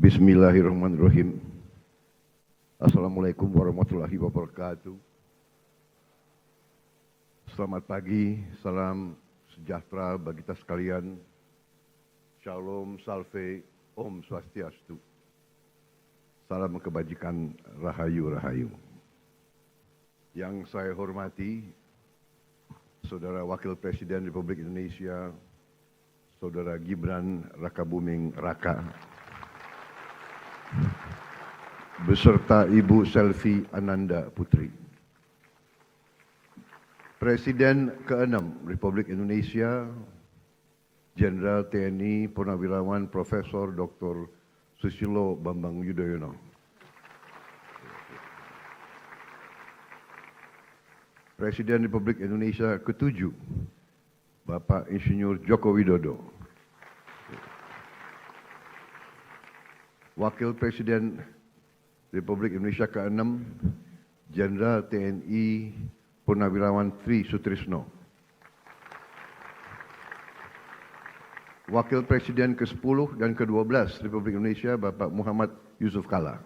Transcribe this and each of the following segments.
Bismillahirrahmanirrahim. Assalamualaikum warahmatullahi wabarakatuh. Selamat pagi, salam sejahtera bagi kita sekalian. Shalom, salve, Om Swastiastu. Salam kebajikan, rahayu, rahayu. Yang saya hormati, Saudara Wakil Presiden Republik Indonesia, Saudara Gibran Rakabuming Raka, beserta Ibu Selvi Ananda Putri. Presiden ke-6 Republik Indonesia, Jenderal TNI Purnawirawan Profesor Dr. Susilo Bambang Yudhoyono. Presiden Republik Indonesia ke-7, Bapak Insinyur Joko Widodo. Wakil Presiden Republik Indonesia ke-6, Jenderal TNI Purnawirawan Tri Sutrisno. Wakil Presiden ke-10 dan ke-12 Republik Indonesia, Bapak Muhammad Yusuf Kalla.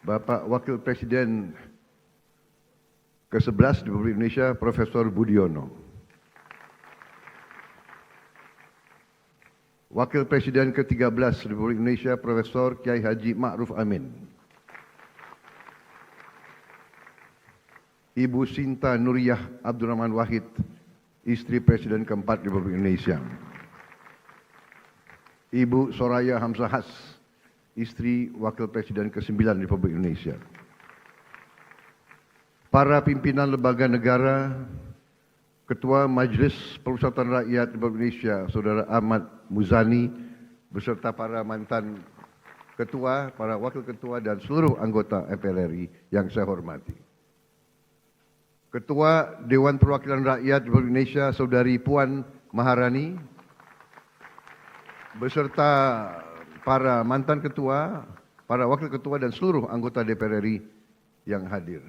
Bapak Wakil Presiden ke-11 Republik Indonesia, Profesor Budiono. Wakil Presiden ke-13 Republik Indonesia, Profesor Kiai Haji Ma'ruf Amin. Ibu Sinta Nuriyah Abdurrahman Wahid, istri Presiden keempat Republik Indonesia. Ibu Soraya Hamzahas, istri Wakil Presiden ke-9 Republik Indonesia. Para pimpinan lembaga negara, Ketua Majelis Permusyawaratan Rakyat Republik Indonesia, Saudara Ahmad Muzani, beserta para mantan ketua, para wakil ketua, dan seluruh anggota MPR RI yang saya hormati. Ketua Dewan Perwakilan Rakyat Republik Indonesia, Saudari Puan Maharani, beserta para mantan ketua, para wakil ketua, dan seluruh anggota DPR RI yang hadir.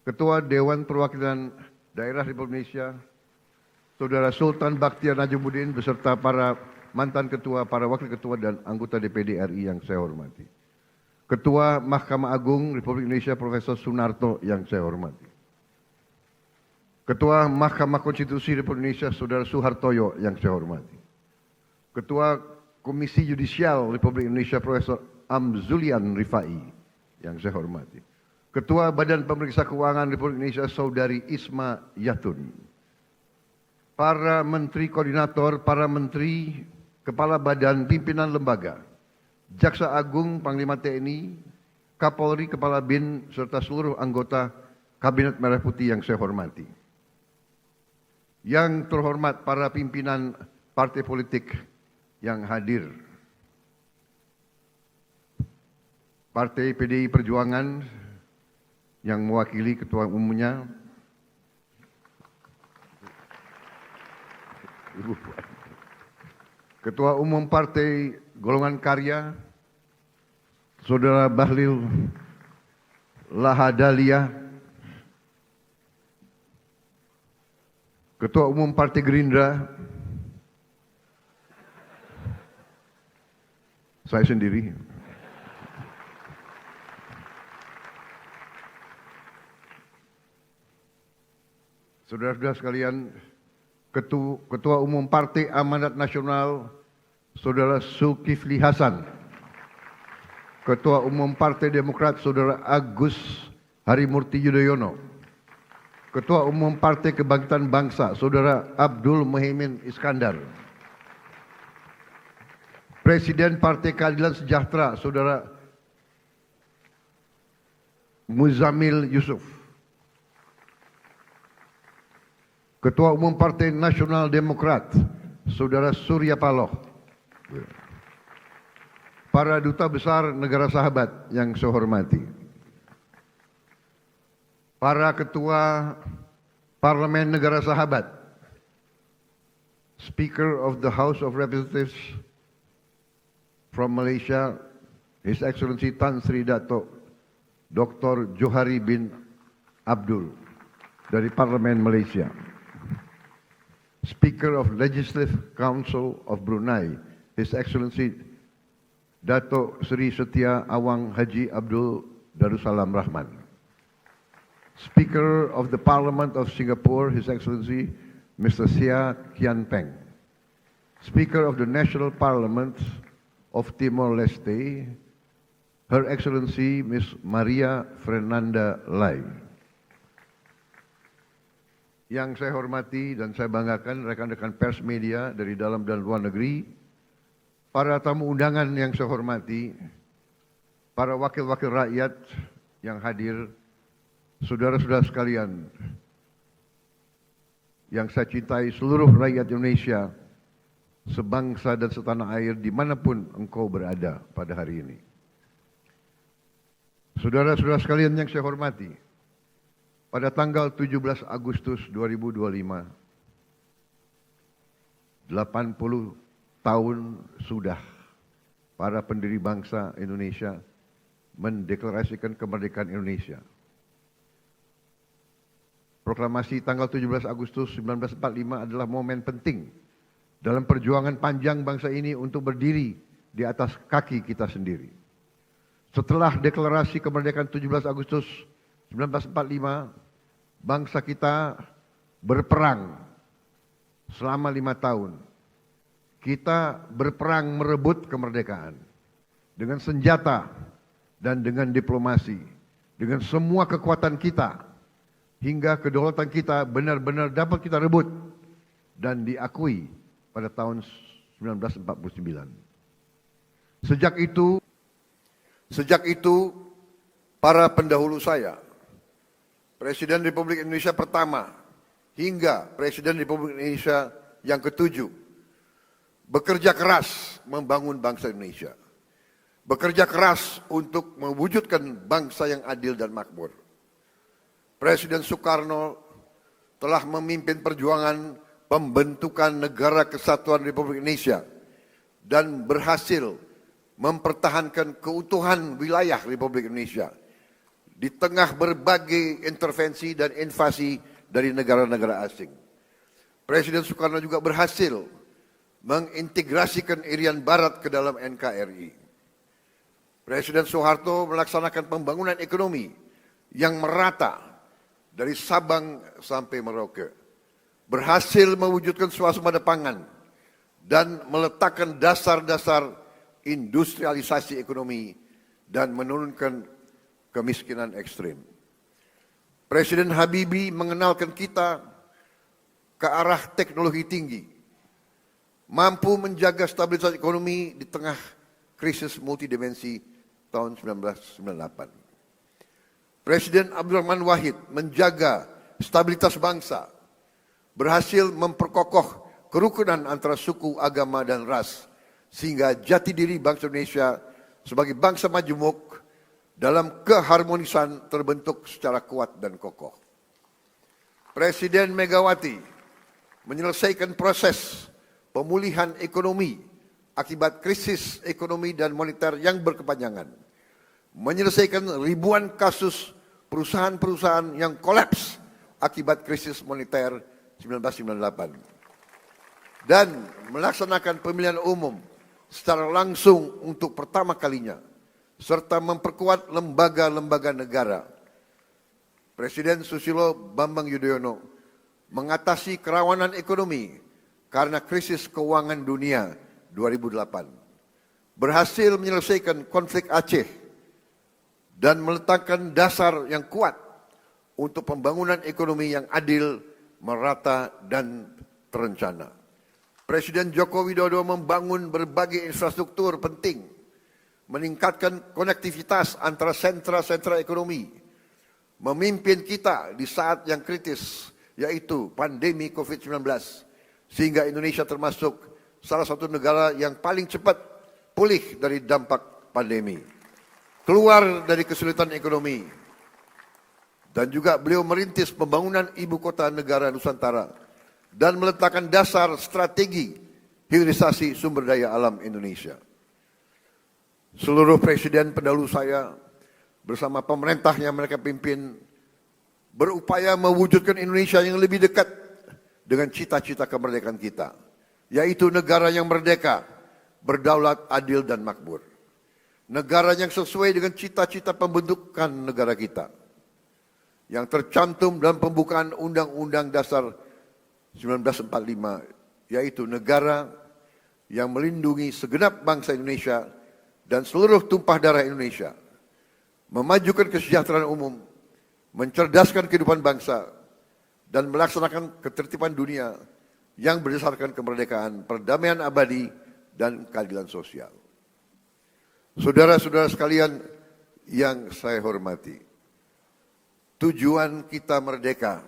Ketua Dewan Perwakilan Daerah Republik Indonesia, Saudara Sultan Bakhtiar Najumuddin, beserta para mantan ketua, para wakil ketua, dan anggota DPD RI yang saya hormati. Ketua Mahkamah Agung Republik Indonesia, Profesor Sunarto yang saya hormati. Ketua Mahkamah Konstitusi Republik Indonesia, Saudara Suhartoyo yang saya hormati. Ketua Komisi Yudisial Republik Indonesia, Profesor Amzulian Rifai yang saya hormati. Ketua Badan Pemeriksa Keuangan Republik Indonesia, Saudari Isma Yatun. Para Menteri Koordinator, para Menteri, Kepala Badan Pimpinan Lembaga, Jaksa Agung, Panglima TNI, Kapolri, Kepala BIN, serta seluruh anggota Kabinet Merah Putih yang saya hormati. Yang terhormat para pimpinan partai politik yang hadir. Partai PDI Perjuangan yang mewakili ketua umumnya, Ketua Umum Partai Golongan Karya, Saudara Bahlil Lahadalia, Ketua Umum Partai Gerindra, saya sendiri. Saudara-saudara sekalian, Ketua Umum Partai Amanat Nasional, Saudara Zulkifli Hasan. Ketua Umum Partai Demokrat, Saudara Agus Harimurti Yudhoyono. Ketua Umum Partai Kebangkitan Bangsa, Saudara Abdul Muhaimin Iskandar. Presiden Partai Keadilan Sejahtera, Saudara Muzamil Yusuf. Ketua Umum Partai Nasional Demokrat, Saudara Surya Paloh. Para duta besar negara sahabat yang saya hormati. Para ketua Parlemen Negara Sahabat, Speaker of the House of Representatives from Malaysia, His Excellency Tan Sri Dato' Dr. Johari bin Abdul dari Parlemen Malaysia. Speaker of Legislative Council of Brunei, His Excellency Dato Seri Setia Awang Haji Abdul Darussalam Rahman. Speaker of the Parliament of Singapore, His Excellency Mr. Seah Kian Peng. Speaker of the National Parliament of Timor-Leste, Her Excellency Miss Maria Fernanda Lai. Yang saya hormati dan saya banggakan rekan-rekan pers media dari dalam dan luar negeri, para tamu undangan yang saya hormati, para wakil-wakil rakyat yang hadir, saudara-saudara sekalian yang saya cintai, seluruh rakyat Indonesia, sebangsa dan setanah air dimanapun engkau berada pada hari ini. Saudara-saudara sekalian yang saya hormati, pada tanggal 17 Agustus 2025, 80 tahun sudah para pendiri bangsa Indonesia mendeklarasikan kemerdekaan Indonesia. Proklamasi tanggal 17 Agustus 1945 adalah momen penting dalam perjuangan panjang bangsa ini untuk berdiri di atas kaki kita sendiri. Setelah deklarasi kemerdekaan 17 Agustus 1945, bangsa kita berperang selama 5 tahun. Kita berperang merebut kemerdekaan dengan senjata dan dengan diplomasi, dengan semua kekuatan kita, hingga kedaulatan kita benar-benar dapat kita rebut dan diakui pada tahun 1949. Sejak itu, para pendahulu saya, Presiden Republik Indonesia pertama hingga Presiden Republik Indonesia yang ke-7, bekerja keras membangun bangsa Indonesia. Bekerja keras untuk mewujudkan bangsa yang adil dan makmur. Presiden Soekarno telah memimpin perjuangan pembentukan Negara Kesatuan Republik Indonesia dan berhasil mempertahankan keutuhan wilayah Republik Indonesia di tengah berbagai intervensi dan invasi dari negara-negara asing. Presiden Soekarno juga berhasil mengintegrasikan Irian Barat ke dalam NKRI. Presiden Soeharto melaksanakan pembangunan ekonomi yang merata dari Sabang sampai Merauke, berhasil mewujudkan swasembada pangan dan meletakkan dasar-dasar industrialisasi ekonomi dan menurunkan kemiskinan ekstrim. Presiden Habibie mengenalkan kita ke arah teknologi tinggi, mampu menjaga stabilitas ekonomi di tengah krisis multidimensi tahun 1998. Presiden Abdurrahman Wahid menjaga stabilitas bangsa, berhasil memperkokoh kerukunan antara suku, agama, dan ras, sehingga jati diri bangsa Indonesia sebagai bangsa majemuk dalam keharmonisan terbentuk secara kuat dan kokoh. Presiden Megawati menyelesaikan proses pemulihan ekonomi akibat krisis ekonomi dan moneter yang berkepanjangan, menyelesaikan ribuan kasus perusahaan-perusahaan yang kolaps akibat krisis moneter 1998, dan melaksanakan pemilihan umum secara langsung untuk pertama kalinya, serta memperkuat lembaga-lembaga negara. Presiden Susilo Bambang Yudhoyono mengatasi kerawanan ekonomi karena krisis keuangan dunia 2008, berhasil menyelesaikan konflik Aceh, dan meletakkan dasar yang kuat untuk pembangunan ekonomi yang adil, merata, dan terencana. Presiden Joko Widodo membangun berbagai infrastruktur penting, meningkatkan konektivitas antara sentra-sentra ekonomi, memimpin kita di saat yang kritis, yaitu pandemi COVID-19, sehingga Indonesia termasuk salah satu negara yang paling cepat pulih dari dampak pandemi, keluar dari kesulitan ekonomi. Dan juga beliau merintis pembangunan ibu kota negara Nusantara dan meletakkan dasar strategi hilirisasi sumber daya alam Indonesia. Seluruh presiden pendahulu saya bersama pemerintah yang mereka pimpin berupaya mewujudkan Indonesia yang lebih dekat dengan cita-cita kemerdekaan kita, yaitu negara yang merdeka, berdaulat, adil, dan makmur. Negara yang sesuai dengan cita-cita pembentukan negara kita, yang tercantum dalam pembukaan Undang-Undang Dasar 1945, yaitu negara yang melindungi segenap bangsa Indonesia dan seluruh tumpah darah Indonesia, memajukan kesejahteraan umum, mencerdaskan kehidupan bangsa, dan melaksanakan ketertiban dunia yang berdasarkan kemerdekaan, perdamaian abadi, dan keadilan sosial. Saudara-saudara sekalian yang saya hormati, tujuan kita merdeka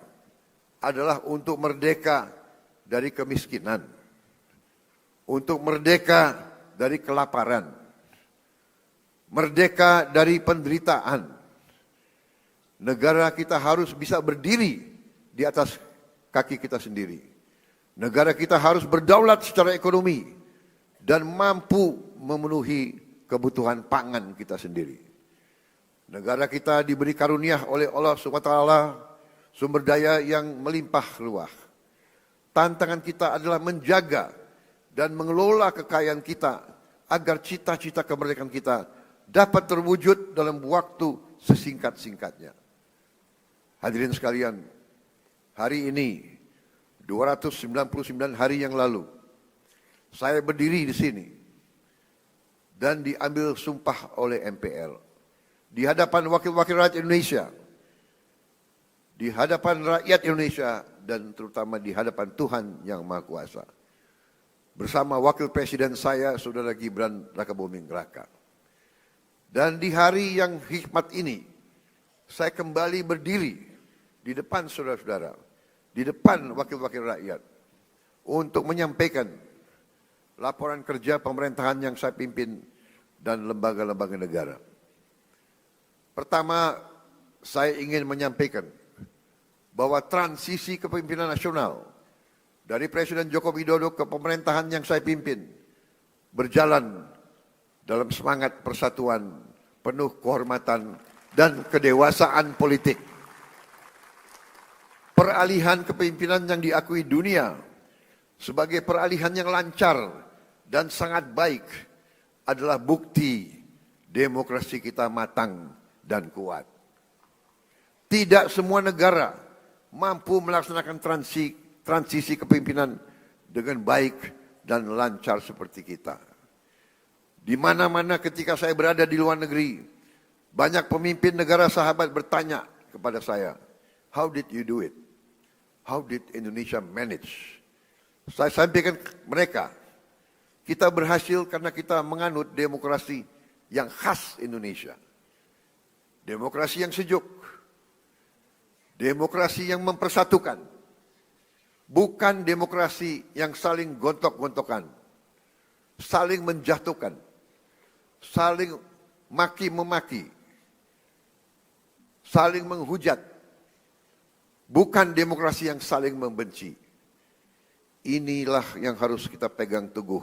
adalah untuk merdeka dari kemiskinan, untuk merdeka dari kelaparan, merdeka dari penderitaan. Negara kita harus bisa berdiri di atas kaki kita sendiri. Negara kita harus berdaulat secara ekonomi dan mampu memenuhi kebutuhan pangan kita sendiri. Negara kita diberi karunia oleh Allah SWT sumber daya yang melimpah ruah. Tantangan kita adalah menjaga dan mengelola kekayaan kita agar cita-cita kemerdekaan kita dapat terwujud dalam waktu sesingkat-singkatnya. Hadirin sekalian, hari ini 299 hari yang lalu saya berdiri di sini dan diambil sumpah oleh MPR di hadapan wakil-wakil rakyat Indonesia, di hadapan rakyat Indonesia, dan terutama di hadapan Tuhan Yang Maha Kuasa, bersama wakil presiden saya, Saudara Gibran Rakabuming Raka. Dan di hari yang hikmat ini, saya kembali berdiri di depan saudara-saudara, di depan wakil-wakil rakyat, untuk menyampaikan laporan kerja pemerintahan yang saya pimpin dan lembaga-lembaga negara. Pertama, saya ingin menyampaikan bahwa transisi kepemimpinan nasional dari Presiden Joko Widodo ke pemerintahan yang saya pimpin berjalan dalam semangat persatuan, penuh kehormatan dan kedewasaan politik. Peralihan kepemimpinan yang diakui dunia sebagai peralihan yang lancar dan sangat baik adalah bukti demokrasi kita matang dan kuat. Tidak semua negara mampu melaksanakan transisi kepemimpinan dengan baik dan lancar seperti kita. Di mana-mana ketika saya berada di luar negeri, banyak pemimpin negara sahabat bertanya kepada saya, "How did you do it? How did Indonesia manage?" Saya sampaikan ke mereka, kita berhasil karena kita menganut demokrasi yang khas Indonesia. Demokrasi yang sejuk, demokrasi yang mempersatukan, bukan demokrasi yang saling gontok-gontokan, saling menjatuhkan, saling maki-memaki, saling menghujat, bukan demokrasi yang saling membenci. Inilah yang harus kita pegang teguh.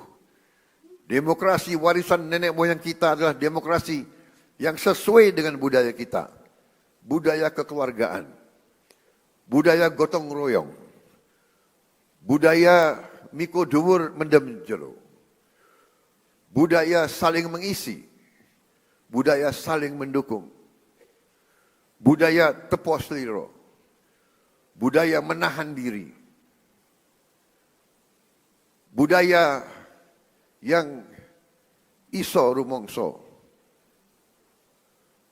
Demokrasi warisan nenek moyang kita adalah demokrasi yang sesuai dengan budaya kita. Budaya kekeluargaan, budaya gotong royong, budaya miko dhuwur mendem jero, budaya saling mengisi, budaya saling mendukung, budaya tepo sliro, budaya menahan diri, budaya yang iso rumongso,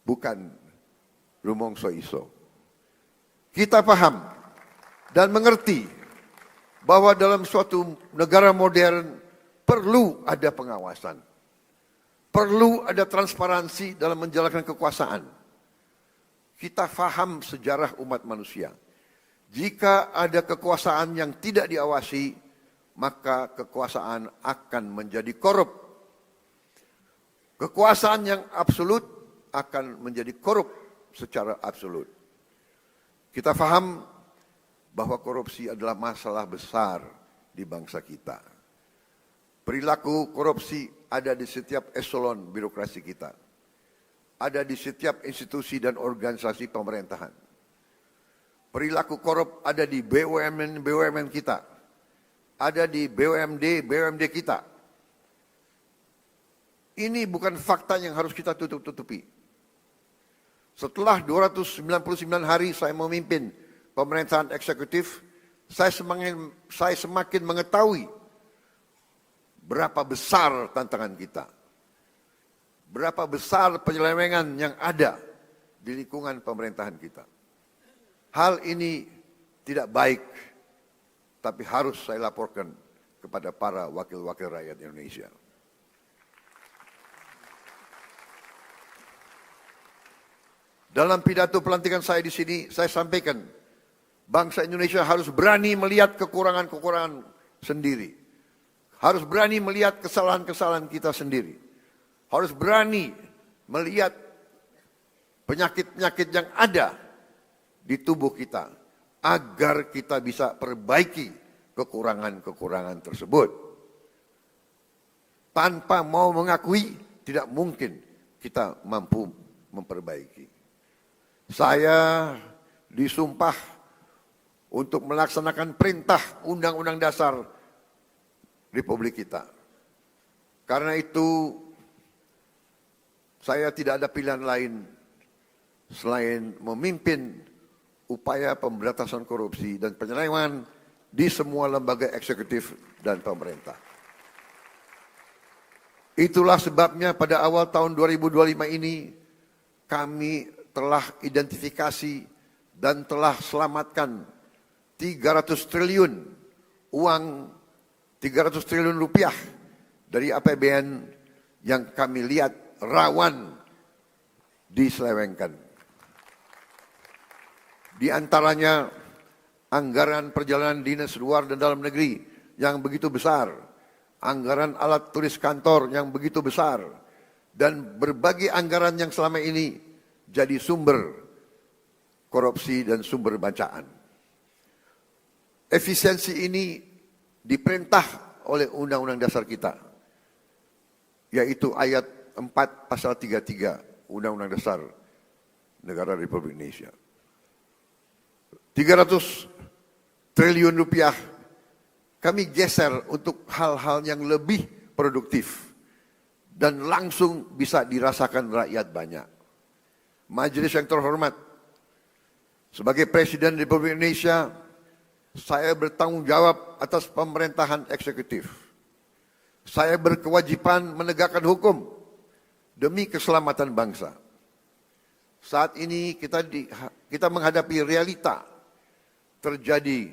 bukan rumongso iso. Kita paham dan mengerti bahwa dalam suatu negara modern perlu ada pengawasan, perlu ada transparansi dalam menjalankan kekuasaan. Kita paham sejarah umat manusia. Jika ada kekuasaan yang tidak diawasi, maka kekuasaan akan menjadi korup. Kekuasaan yang absolut akan menjadi korup secara absolut. Kita paham bahwa korupsi adalah masalah besar di bangsa kita. Perilaku korupsi ada di setiap eselon birokrasi kita. Ada di setiap institusi dan organisasi pemerintahan. Perilaku korup ada di BUMN kita. Ada di BUMD kita. Ini bukan fakta yang harus kita tutup-tutupi. Setelah 299 hari saya memimpin pemerintahan eksekutif, saya semakin mengetahui berapa besar tantangan kita. Berapa besar penyelewengan yang ada di lingkungan pemerintahan kita. Hal ini tidak baik, tapi harus saya laporkan kepada para wakil-wakil rakyat Indonesia. Dalam pidato pelantikan saya di sini, saya sampaikan, bangsa Indonesia harus berani melihat kekurangan-kekurangan sendiri. Harus berani melihat kesalahan-kesalahan kita sendiri. Harus berani melihat penyakit-penyakit yang ada di tubuh kita, agar kita bisa perbaiki kekurangan-kekurangan tersebut. Tanpa mau mengakui, tidak mungkin kita mampu memperbaiki. Saya disumpah untuk melaksanakan perintah Undang-Undang Dasar Republik kita. Karena itu, saya tidak ada pilihan lain selain memimpin upaya pemberantasan korupsi dan penyelewengan di semua lembaga eksekutif dan pemerintah. Itulah sebabnya pada awal tahun 2025 ini kami telah identifikasi dan telah selamatkan 300 triliun uang, 300 triliun rupiah dari APBN yang kami lihat rawan diselewengkan. Di antaranya anggaran perjalanan dinas luar dan dalam negeri yang begitu besar, anggaran alat tulis kantor yang begitu besar, dan berbagai anggaran yang selama ini jadi sumber korupsi dan sumber bacaan. Efisiensi ini diperintah oleh Undang-Undang Dasar kita, yaitu ayat 4 pasal 33 Undang-Undang Dasar Negara Republik Indonesia. 300 triliun rupiah kami geser untuk hal-hal yang lebih produktif dan langsung bisa dirasakan rakyat banyak. Majelis yang terhormat, sebagai Presiden Republik Indonesia, saya bertanggung jawab atas pemerintahan eksekutif. Saya berkewajiban menegakkan hukum demi keselamatan bangsa. Saat ini kita menghadapi realita terjadi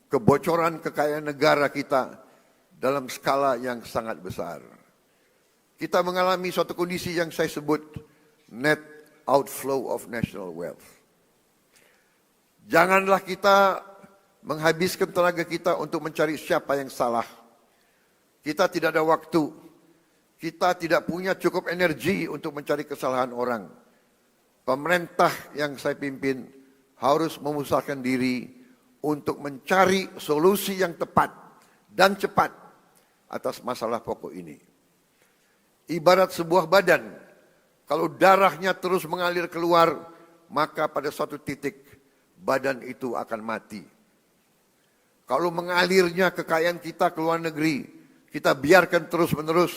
kebocoran kekayaan negara kita dalam skala yang sangat besar. Kita mengalami suatu kondisi yang saya sebut net outflow of national wealth. Janganlah kita menghabiskan tenaga kita untuk mencari siapa yang salah. Kita tidak ada waktu. Kita tidak punya cukup energi untuk mencari kesalahan orang. Pemerintah yang saya pimpin harus memusatkan diri untuk mencari solusi yang tepat dan cepat atas masalah pokok ini. Ibarat sebuah badan, kalau darahnya terus mengalir keluar, maka pada suatu titik badan itu akan mati. Kalau mengalirnya kekayaan kita ke luar negeri, kita biarkan terus-menerus,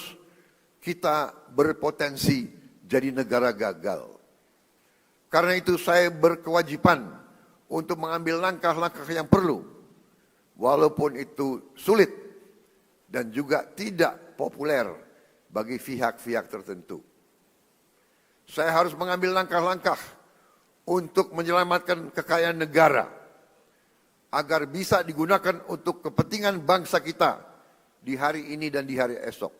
kita berpotensi jadi negara gagal. Karena itu saya berkewajiban untuk mengambil langkah-langkah yang perlu, walaupun itu sulit dan juga tidak populer bagi pihak-pihak tertentu. Saya harus mengambil langkah-langkah untuk menyelamatkan kekayaan negara agar bisa digunakan untuk kepentingan bangsa kita di hari ini dan di hari esok.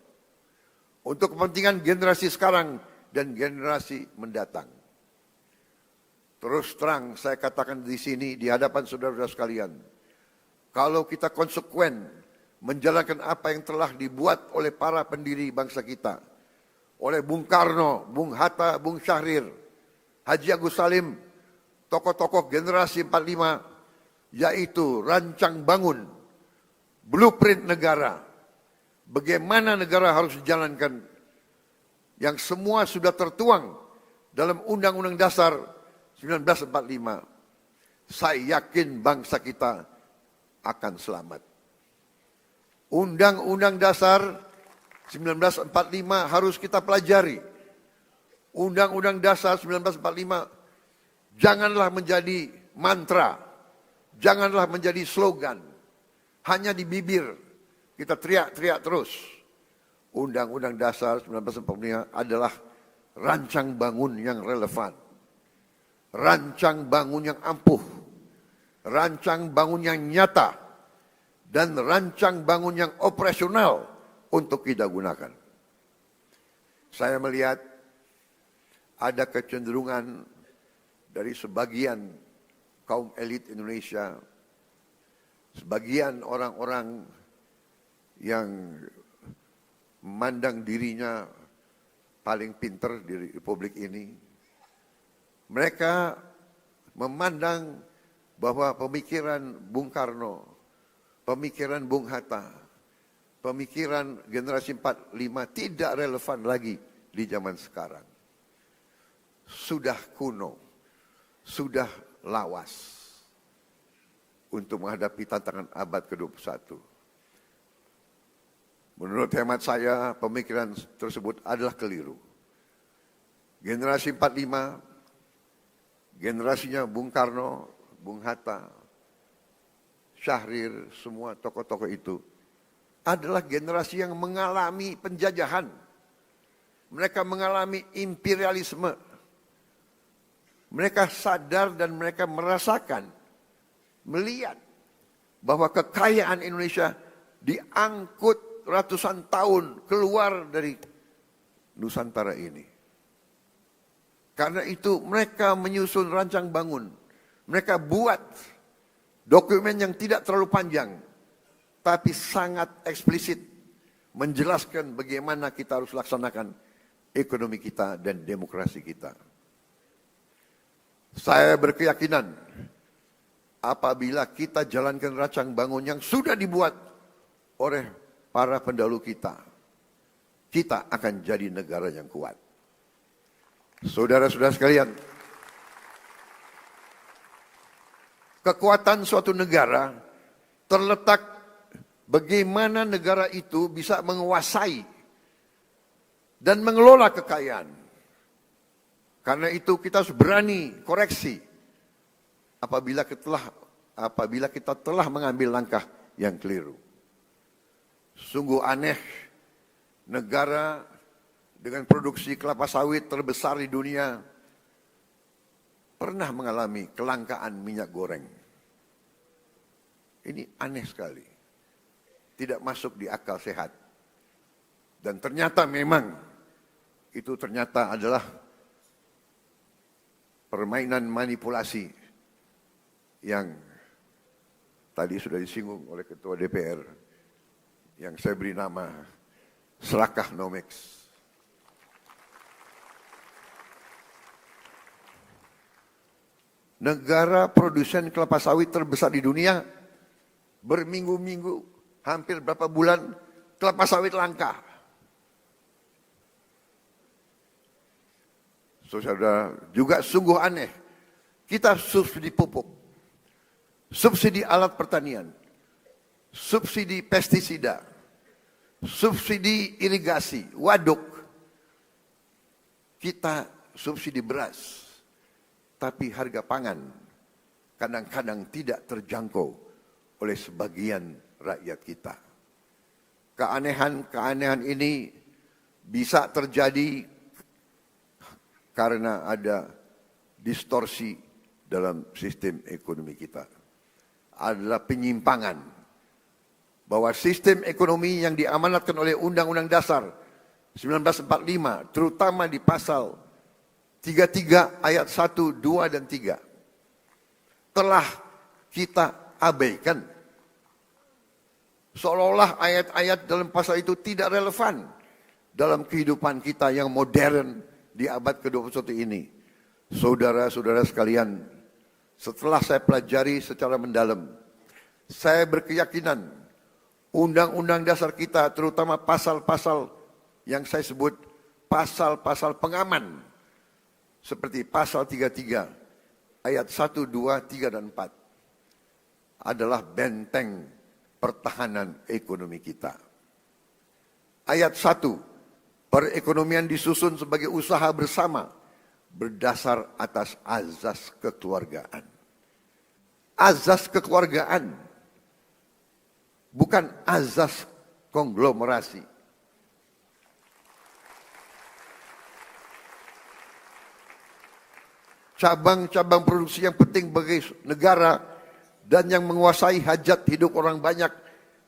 Untuk kepentingan generasi sekarang dan generasi mendatang. Terus terang saya katakan di sini di hadapan saudara-saudara sekalian, kalau kita konsekuen menjalankan apa yang telah dibuat oleh para pendiri bangsa kita, oleh Bung Karno, Bung Hatta, Bung Syahrir, Haji Agus Salim, tokoh-tokoh generasi 45, yaitu rancang bangun, blueprint negara, bagaimana negara harus dijalankan, yang semua sudah tertuang dalam Undang-Undang Dasar 1945. Saya yakin bangsa kita akan selamat. Undang-Undang Dasar 1945 harus kita pelajari. Undang-Undang Dasar 1945 janganlah menjadi mantra, janganlah menjadi slogan, hanya di bibir kita teriak-teriak terus. Undang-Undang Dasar 1945 adalah rancang bangun yang relevan, rancang bangun yang ampuh, rancang bangun yang nyata, dan rancang bangun yang operasional untuk kita gunakan. Saya melihat ada kecenderungan dari sebagian kaum elit Indonesia, sebagian orang-orang yang memandang dirinya paling pinter di Republik ini. Mereka memandang bahwa pemikiran Bung Karno, pemikiran Bung Hatta, pemikiran generasi 45 tidak relevan lagi di zaman sekarang. Sudah kuno, sudah lawas untuk menghadapi tantangan abad ke-21. Menurut hemat saya, pemikiran tersebut adalah keliru. Generasi 45, generasinya Bung Karno, Bung Hatta, Syahrir, semua tokoh-tokoh itu adalah generasi yang mengalami penjajahan. Mereka mengalami imperialisme. Mereka sadar dan mereka merasakan, melihat bahwa kekayaan Indonesia diangkut ratusan tahun keluar dari Nusantara ini. Karena itu mereka menyusun rancang bangun. Mereka buat dokumen yang tidak terlalu panjang, tapi sangat eksplisit menjelaskan bagaimana kita harus laksanakan ekonomi kita dan demokrasi kita. Saya berkeyakinan apabila kita jalankan rancang bangun yang sudah dibuat oleh para pendahulu kita, kita akan jadi negara yang kuat. Saudara-saudara sekalian, kekuatan suatu negara terletak bagaimana negara itu bisa menguasai dan mengelola kekayaan. Karena itu kita harus berani koreksi apabila kita telah mengambil langkah yang keliru. Sungguh aneh negara dengan produksi kelapa sawit terbesar di dunia pernah mengalami kelangkaan minyak goreng. Ini aneh sekali. Tidak masuk di akal sehat. Dan ternyata memang itu ternyata adalah permainan manipulasi yang tadi sudah disinggung oleh Ketua DPR yang saya beri nama Serakahnomics. Negara produsen kelapa sawit terbesar di dunia berminggu-minggu, hampir berapa bulan kelapa sawit langka. Saudara, juga sungguh aneh. Kita subsidi pupuk, subsidi alat pertanian, subsidi pestisida, subsidi irigasi, waduk. Kita subsidi beras, tapi harga pangan kadang-kadang tidak terjangkau oleh sebagian rakyat kita. Keanehan-keanehan ini bisa terjadi karena ada distorsi dalam sistem ekonomi kita. Adalah penyimpangan bahwa sistem ekonomi yang diamanatkan oleh Undang-Undang Dasar 1945, terutama di pasal 33 ayat 1, 2, dan 3, telah kita abaikan. Seolah-olah ayat-ayat dalam pasal itu tidak relevan dalam kehidupan kita yang modern di abad ke-21 ini. Saudara-saudara sekalian, setelah saya pelajari secara mendalam, saya berkeyakinan Undang-Undang Dasar kita, terutama pasal-pasal yang saya sebut pasal-pasal pengaman, seperti pasal 33 ayat 1, 2, 3, dan 4, adalah benteng pertahanan ekonomi kita. Ayat 1, perekonomian disusun sebagai usaha bersama berdasar atas azas kekeluargaan. Azas kekeluargaan, bukan azas konglomerasi. Cabang-cabang produksi yang penting bagi negara dan yang menguasai hajat hidup orang banyak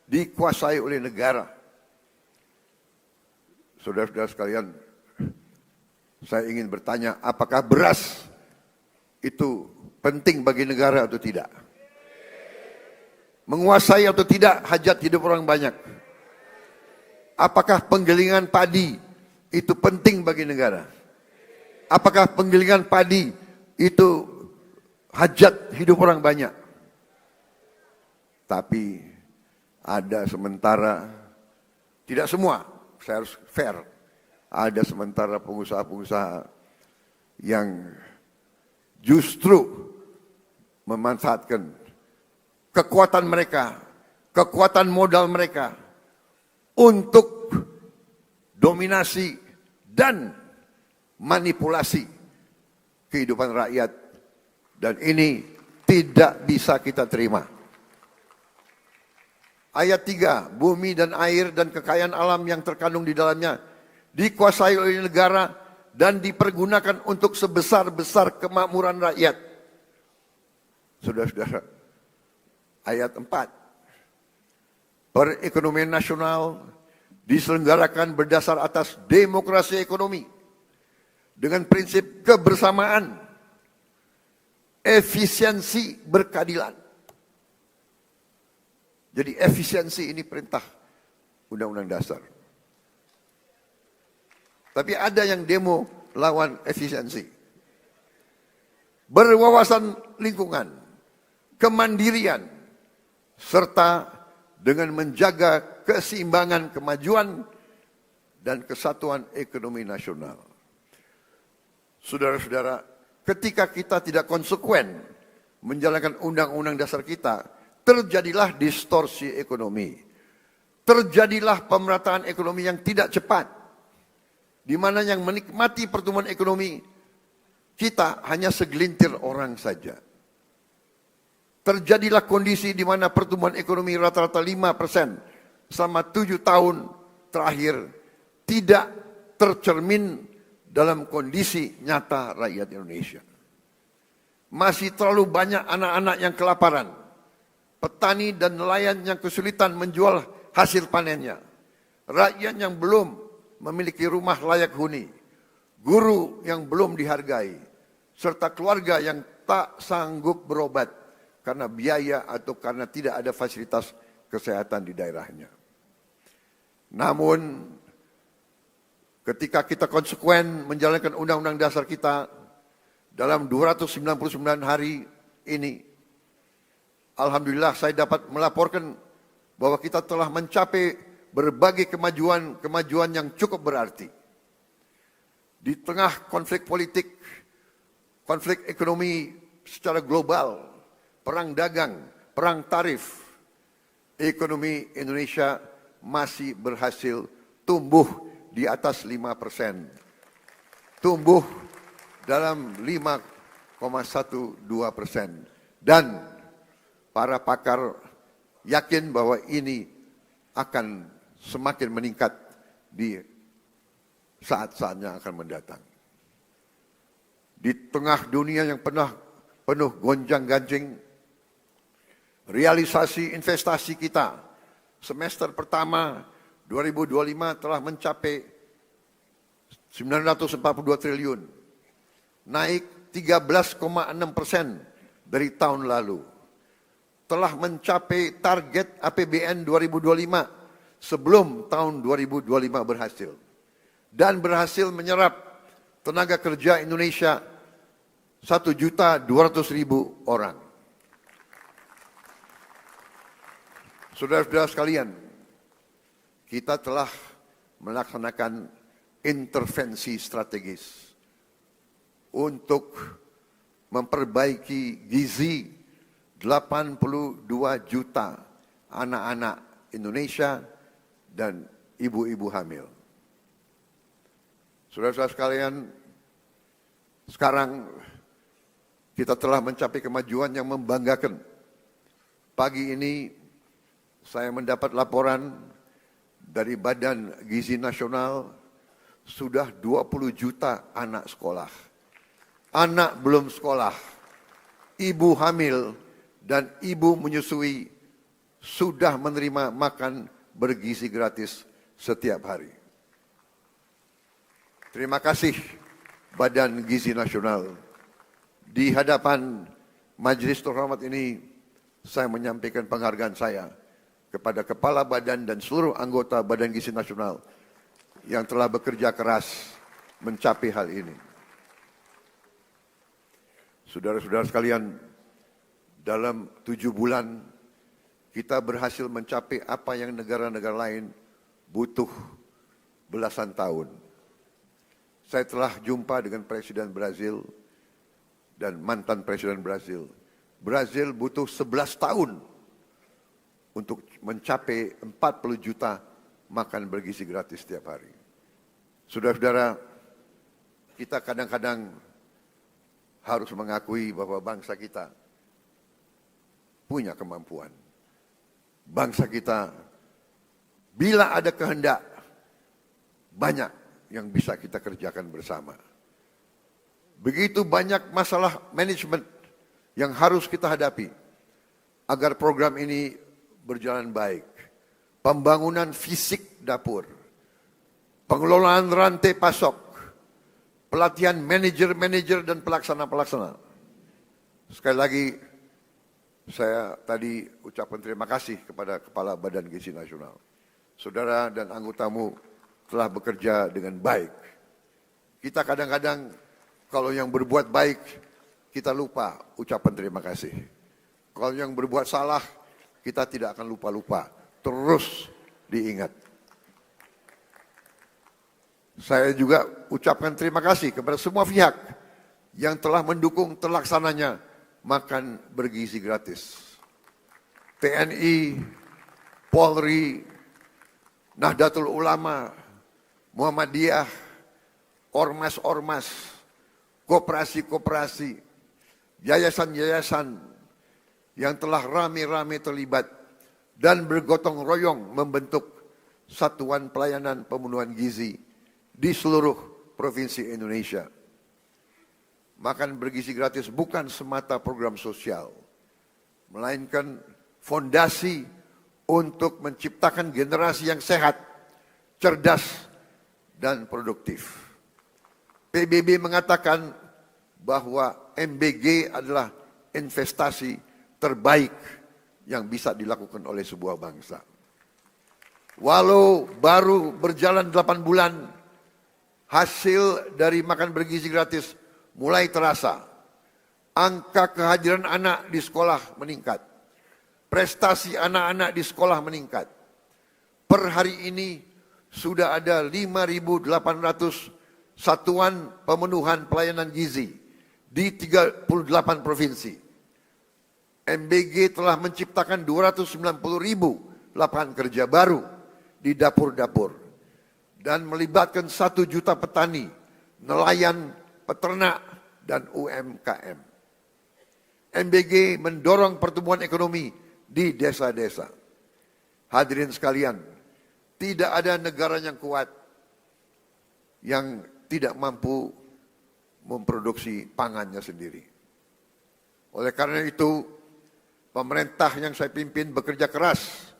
dikuasai oleh negara. Saudara-saudara sekalian, saya ingin bertanya, apakah beras itu penting bagi negara atau tidak? Menguasai atau tidak hajat hidup orang banyak? Apakah penggilingan padi itu penting bagi negara? Apakah penggilingan padi itu hajat hidup orang banyak? Tapi ada sementara, tidak semua, saya harus fair, ada sementara pengusaha-pengusaha yang justru memanfaatkan kekuatan mereka, kekuatan modal mereka untuk dominasi dan manipulasi kehidupan rakyat, dan ini tidak bisa kita terima. Ayat 3, bumi dan air dan kekayaan alam yang terkandung di dalamnya dikuasai oleh negara dan dipergunakan untuk sebesar-besar kemakmuran rakyat. Saudara-saudara, ayat 4, perekonomian nasional diselenggarakan berdasar atas demokrasi ekonomi dengan prinsip kebersamaan, efisiensi, berkeadilan. Jadi efisiensi ini perintah Undang-Undang Dasar. Tapi ada yang demo lawan efisiensi. Berwawasan lingkungan, kemandirian, serta dengan menjaga keseimbangan kemajuan dan kesatuan ekonomi nasional. Saudara-saudara, ketika kita tidak konsekuen menjalankan undang-undang dasar kita, terjadilah distorsi ekonomi. Terjadilah pemerataan ekonomi yang tidak cepat, di mana yang menikmati pertumbuhan ekonomi kita hanya segelintir orang saja. Terjadilah kondisi di mana pertumbuhan ekonomi rata-rata 5% selama 7 tahun terakhir tidak tercermin dalam kondisi nyata rakyat Indonesia. Masih terlalu banyak anak-anak yang kelaparan, petani dan nelayan yang kesulitan menjual hasil panennya, rakyat yang belum memiliki rumah layak huni, guru yang belum dihargai, serta keluarga yang tak sanggup berobat karena biaya atau karena tidak ada fasilitas kesehatan di daerahnya. Namun, ketika kita konsekuen menjalankan undang-undang dasar kita dalam 299 hari ini, alhamdulillah saya dapat melaporkan bahwa kita telah mencapai berbagai kemajuan yang cukup berarti. Di tengah konflik politik, konflik ekonomi secara global, perang dagang, perang tarif, ekonomi Indonesia masih berhasil tumbuh di atas 5%. Tumbuh dalam 5,12%. Dan para pakar yakin bahwa ini akan semakin meningkat di saat-saatnya akan mendatang. Di tengah dunia yang penuh gonjang-ganjing, realisasi investasi kita semester pertama 2025 telah mencapai 942 triliun, naik 13,6% dari tahun lalu. Telah mencapai target APBN 2025 sebelum tahun 2025 berhasil. Dan berhasil menyerap tenaga kerja Indonesia 1.200.000 orang. Saudara-saudara sekalian, kita telah melaksanakan intervensi strategis untuk memperbaiki gizi 82 juta anak-anak Indonesia dan ibu-ibu hamil. Saudara-saudara sekalian, sekarang kita telah mencapai kemajuan yang membanggakan. Pagi ini saya mendapat laporan dari Badan Gizi Nasional, sudah 20 juta anak sekolah. Anak belum sekolah, ibu hamil, dan ibu menyusui sudah menerima makan bergizi gratis setiap hari. Terima kasih Badan Gizi Nasional. Di hadapan majelis terhormat ini, saya menyampaikan penghargaan saya kepada Kepala Badan dan seluruh anggota Badan Gizi Nasional yang telah bekerja keras mencapai hal ini. Saudara-saudara sekalian, dalam 7 bulan kita berhasil mencapai apa yang negara-negara lain butuh belasan tahun. Saya telah jumpa dengan Presiden Brazil dan mantan Presiden Brazil. Brazil butuh 11 tahun untuk mencapai 40 juta makan bergizi gratis setiap hari. Saudara-saudara, kita kadang-kadang harus mengakui bahwa bangsa kita punya kemampuan. Bangsa kita, bila ada kehendak, banyak yang bisa kita kerjakan bersama. Begitu banyak masalah manajemen yang harus kita hadapi agar program ini berjalan baik. Pembangunan fisik dapur, pengelolaan rantai pasok, pelatihan manajer-manajer dan pelaksana-pelaksana. Sekali lagi, saya tadi ucapkan terima kasih kepada Kepala Badan Gizi Nasional. Saudara dan anggotamu telah bekerja dengan baik. Kita kadang-kadang kalau yang berbuat baik, kita lupa ucapan terima kasih. Kalau yang berbuat salah, kita tidak akan lupa-lupa. Terus diingat. Saya juga ucapkan terima kasih kepada semua pihak yang telah mendukung terlaksananya makan bergizi gratis. TNI, Polri, Nahdlatul Ulama, Muhammadiyah, ormas-ormas, koperasi-koperasi, yayasan-yayasan yang telah rame-rame terlibat dan bergotong royong membentuk Satuan Pelayanan Pemenuhan Gizi di seluruh provinsi Indonesia. Makan bergizi gratis bukan semata program sosial, melainkan fondasi untuk menciptakan generasi yang sehat, cerdas, dan produktif. PBB mengatakan bahwa MBG adalah investasi terbaik yang bisa dilakukan oleh sebuah bangsa. Walau baru berjalan 8 bulan, hasil dari makan bergizi gratis mulai terasa. Angka kehadiran anak di sekolah meningkat. Prestasi anak-anak di sekolah meningkat. Per hari ini sudah ada 5.800 satuan pemenuhan pelayanan gizi di 38 provinsi. MBG telah menciptakan 290.000 lapangan kerja baru di dapur-dapur dan melibatkan 1 juta petani, nelayan, peternak, dan UMKM. MBG mendorong pertumbuhan ekonomi di desa-desa. Hadirin sekalian, tidak ada negara yang kuat yang tidak mampu memproduksi pangannya sendiri. Oleh karena itu, pemerintah yang saya pimpin bekerja keras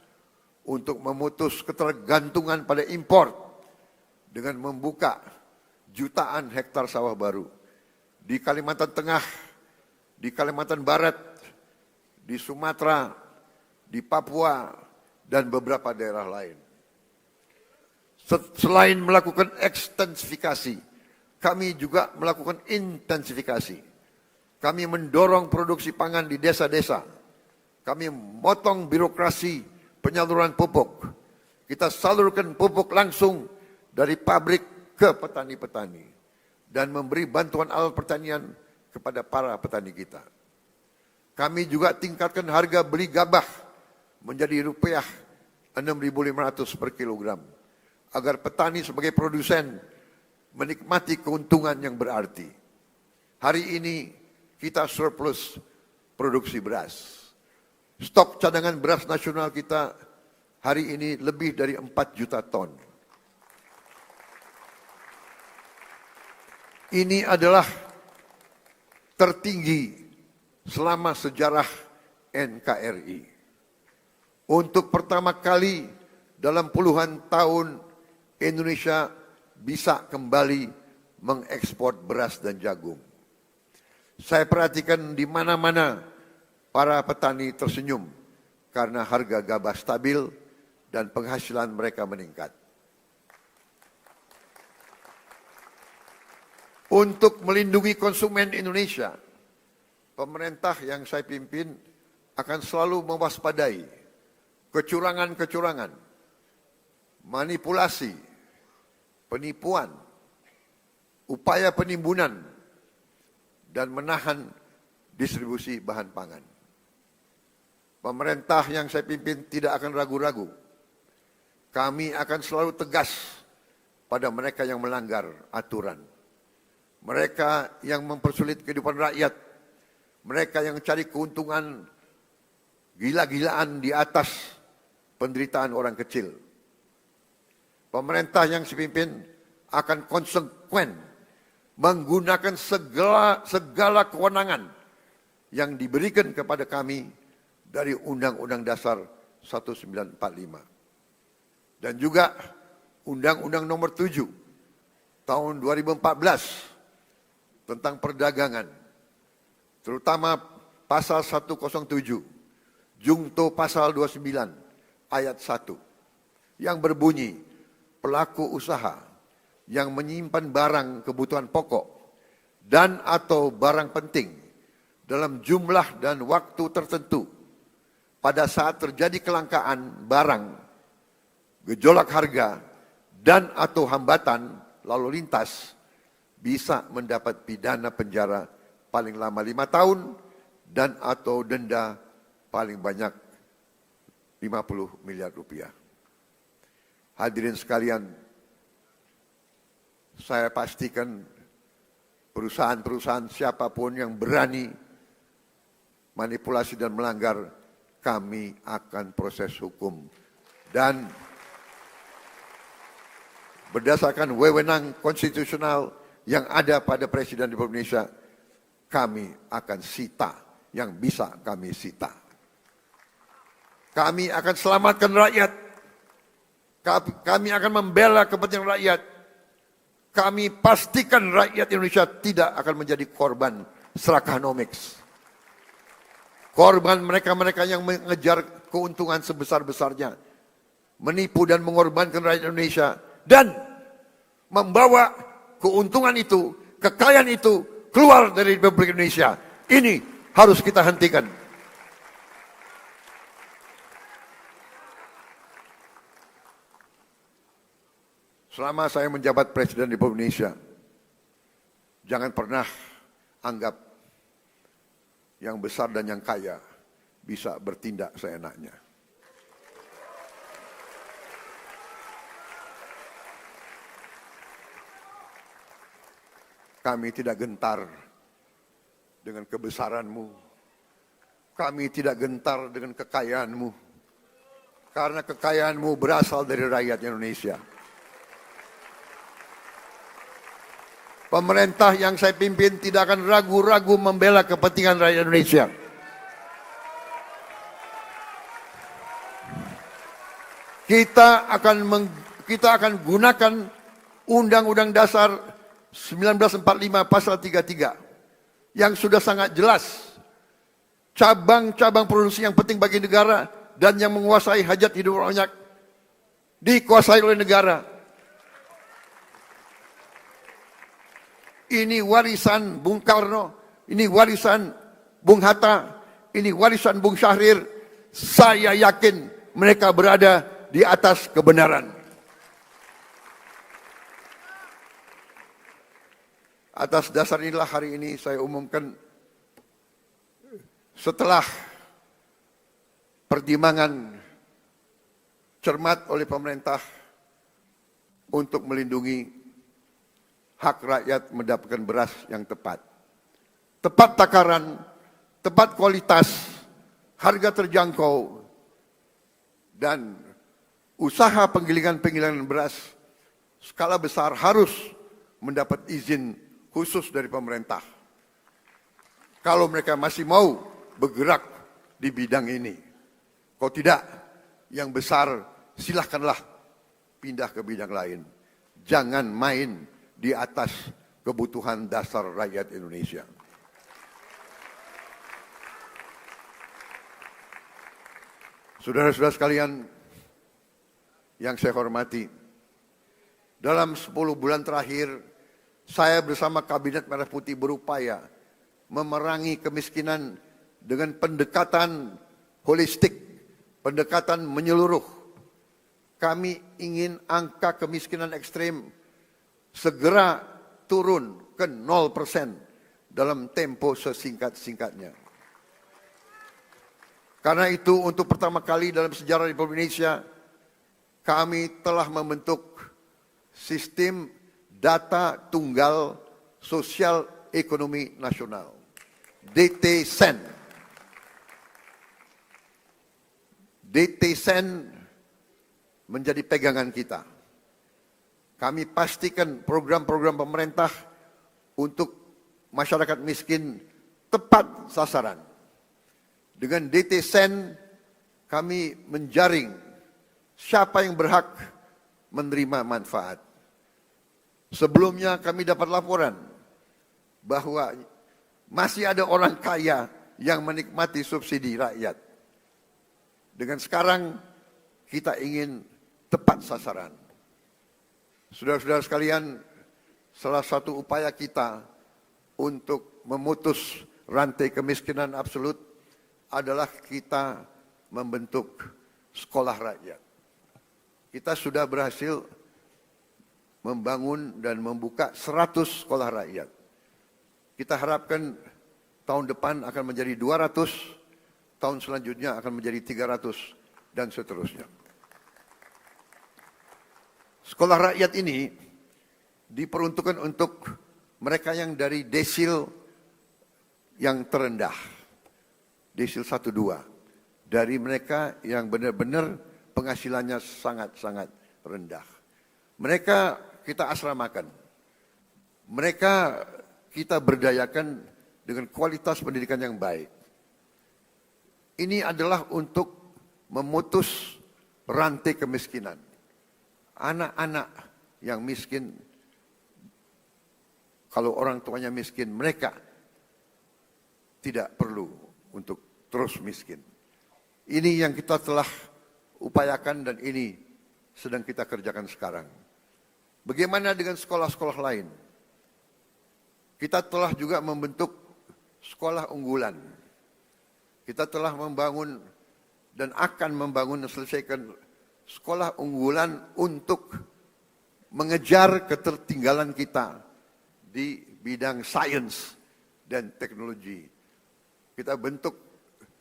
untuk memutus ketergantungan pada impor dengan membuka jutaan hektar sawah baru di Kalimantan Tengah, di Kalimantan Barat, di Sumatera, di Papua, dan beberapa daerah lain. Selain melakukan ekstensifikasi, kami juga melakukan intensifikasi. Kami mendorong produksi pangan di desa-desa. Kami memotong birokrasi penyaluran pupuk. Kita salurkan pupuk langsung dari pabrik ke petani-petani dan memberi bantuan alat pertanian kepada para petani kita. Kami juga tingkatkan harga beli gabah menjadi rupiah 6.500 per kilogram agar petani sebagai produsen menikmati keuntungan yang berarti. Hari ini kita surplus produksi beras. Stok cadangan beras nasional kita hari ini lebih dari 4 juta ton. Ini adalah tertinggi selama sejarah NKRI. Untuk pertama kali dalam puluhan tahun Indonesia bisa kembali mengekspor beras dan jagung. Saya perhatikan di mana-mana para petani tersenyum karena harga gabah stabil dan penghasilan mereka meningkat. Untuk melindungi konsumen Indonesia, pemerintah yang saya pimpin akan selalu mewaspadai kecurangan-kecurangan, manipulasi, penipuan, upaya penimbunan, dan menahan distribusi bahan pangan. Pemerintah yang saya pimpin tidak akan ragu-ragu. Kami akan selalu tegas pada mereka yang melanggar aturan. Mereka yang mempersulit kehidupan rakyat, mereka yang cari keuntungan gila-gilaan di atas penderitaan orang kecil. Pemerintah yang saya pimpin akan konsekuen menggunakan segala kewenangan yang diberikan kepada kami dari Undang-Undang Dasar 1945. Dan juga Undang-Undang Nomor 7 tahun 2014 tentang perdagangan, terutama pasal 107, Jungto pasal 29 ayat 1 yang berbunyi pelaku usaha yang menyimpan barang kebutuhan pokok dan atau barang penting dalam jumlah dan waktu tertentu pada saat terjadi kelangkaan barang, gejolak harga, dan atau hambatan lalu lintas bisa mendapat pidana penjara paling lama 5 tahun dan atau denda paling banyak 50 miliar rupiah. Hadirin sekalian, saya pastikan perusahaan-perusahaan siapapun yang berani manipulasi dan melanggar, kami akan proses hukum. Dan berdasarkan wewenang konstitusional yang ada pada Presiden Republik Indonesia, kami akan sita yang bisa kami sita. Kami akan selamatkan rakyat. Kami akan membela kepentingan rakyat. Kami pastikan rakyat Indonesia tidak akan menjadi korban Serakanomics. Korban mereka-mereka yang mengejar keuntungan sebesar-besarnya, menipu dan mengorbankan rakyat Indonesia, dan membawa keuntungan itu, kekayaan itu keluar dari Republik Indonesia. Ini harus kita hentikan. Selama saya menjabat Presiden Republik Indonesia, jangan pernah anggap yang besar dan yang kaya bisa bertindak seenaknya. Kami tidak gentar dengan kebesaranmu. Kami tidak gentar dengan kekayaanmu. Karena kekayaanmu berasal dari rakyat Indonesia. Pemerintah yang saya pimpin tidak akan ragu-ragu membela kepentingan rakyat Indonesia. Kita akan gunakan Undang-Undang Dasar 1945 pasal 33 yang sudah sangat jelas cabang-cabang produksi yang penting bagi negara dan yang menguasai hajat hidup banyak dikuasai oleh negara. Ini warisan Bung Karno, ini warisan Bung Hatta, ini warisan Bung Syahrir. Saya yakin mereka berada di atas kebenaran. Atas dasar inilah hari ini saya umumkan, setelah pertimbangan cermat oleh pemerintah untuk melindungi hak rakyat mendapatkan beras yang tepat. Tepat takaran, tepat kualitas, harga terjangkau, dan usaha penggilingan beras skala besar harus mendapat izin khusus dari pemerintah. Kalau mereka masih mau bergerak di bidang ini. Kalau tidak, yang besar silahkanlah pindah ke bidang lain. Jangan main di atas kebutuhan dasar rakyat Indonesia. Saudara-saudara sekalian yang saya hormati, dalam 10 bulan terakhir, saya bersama Kabinet Merah Putih berupaya memerangi kemiskinan dengan pendekatan holistik, pendekatan menyeluruh. Kami ingin angka kemiskinan ekstrim segera turun ke 0% dalam tempo sesingkat-singkatnya. Karena itu untuk pertama kali dalam sejarah Republik Indonesia, kami telah membentuk sistem data tunggal sosial ekonomi nasional, DTSEN. DTSEN menjadi pegangan kita. Kami pastikan program-program pemerintah untuk masyarakat miskin tepat sasaran. Dengan DTSEN kami menjaring siapa yang berhak menerima manfaat. Sebelumnya kami dapat laporan bahwa masih ada orang kaya yang menikmati subsidi rakyat. Dengan sekarang kita ingin tepat sasaran. Saudara-saudara sekalian, salah satu upaya kita untuk memutus rantai kemiskinan absolut adalah kita membentuk sekolah rakyat. Kita sudah berhasil membangun dan membuka 100 sekolah rakyat. Kita harapkan tahun depan akan menjadi 200, tahun selanjutnya akan menjadi 300, dan seterusnya. Sekolah rakyat ini diperuntukkan untuk mereka yang dari desil yang terendah. Desil 1-2. Dari mereka yang benar-benar penghasilannya sangat-sangat rendah. Mereka kita asramakan. Mereka kita berdayakan dengan kualitas pendidikan yang baik. Ini adalah untuk memutus rantai kemiskinan. Anak-anak yang miskin, kalau orang tuanya miskin, mereka tidak perlu untuk terus miskin. Ini yang kita telah upayakan dan ini sedang kita kerjakan sekarang. Bagaimana dengan sekolah-sekolah lain? Kita telah juga membentuk sekolah unggulan. Kita telah membangun dan akan membangun dan selesaikan sekolah unggulan untuk mengejar ketertinggalan kita di bidang sains dan teknologi. Kita bentuk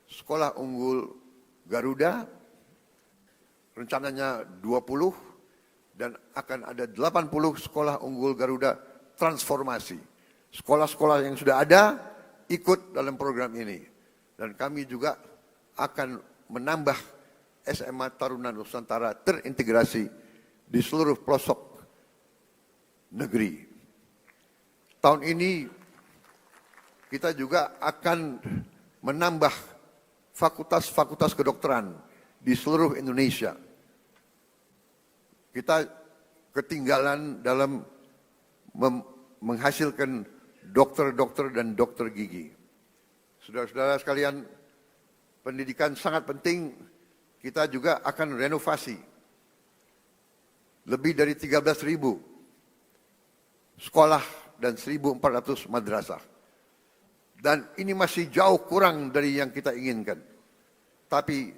sekolah unggul Garuda, rencananya 20, dan akan ada 80 sekolah unggul Garuda transformasi. Sekolah-sekolah yang sudah ada ikut dalam program ini. Dan kami juga akan menambah SMA Taruna Nusantara terintegrasi di seluruh pelosok negeri. Tahun ini kita juga akan menambah fakultas-fakultas kedokteran di seluruh Indonesia. Kita ketinggalan dalam menghasilkan dokter-dokter dan dokter gigi. Saudara-saudara sekalian, pendidikan sangat penting. Kita juga akan renovasi lebih dari 13.000 sekolah dan 1.400 madrasah. Dan ini masih jauh kurang dari yang kita inginkan. Tapi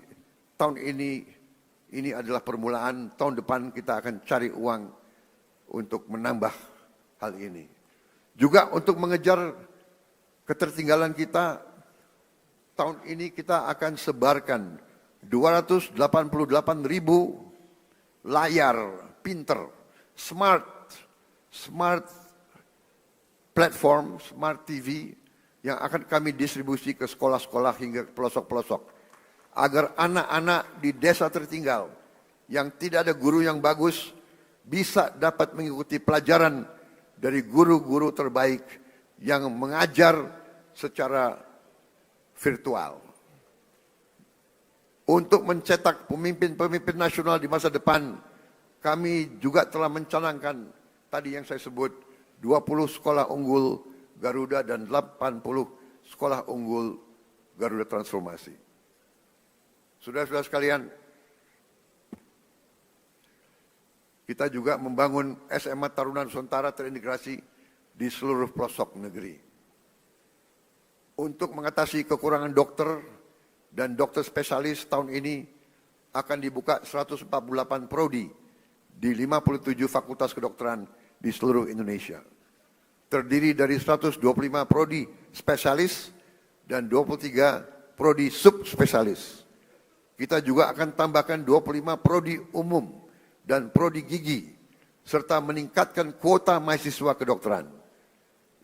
tahun ini adalah permulaan. Tahun depan kita akan cari uang untuk menambah hal ini. Juga untuk mengejar ketertinggalan kita, tahun ini kita akan sebarkan 288.000 layar pinter smart platform, smart TV yang akan kami distribusi ke sekolah-sekolah hingga ke pelosok-pelosok. Agar anak-anak di desa tertinggal yang tidak ada guru yang bagus bisa dapat mengikuti pelajaran dari guru-guru terbaik yang mengajar secara virtual. Untuk mencetak pemimpin-pemimpin nasional di masa depan, kami juga telah mencanangkan tadi yang saya sebut 20 sekolah unggul Garuda dan 80 sekolah unggul Garuda Transformasi. Saudara-saudara sekalian, kita juga membangun SMA Taruna Nusantara terintegrasi di seluruh pelosok negeri. Untuk mengatasi kekurangan dokter dan dokter spesialis tahun ini akan dibuka 148 prodi di 57 fakultas kedokteran di seluruh Indonesia. Terdiri dari 125 prodi spesialis dan 23 prodi subspesialis. Kita juga akan tambahkan 25 prodi umum dan prodi gigi, serta meningkatkan kuota mahasiswa kedokteran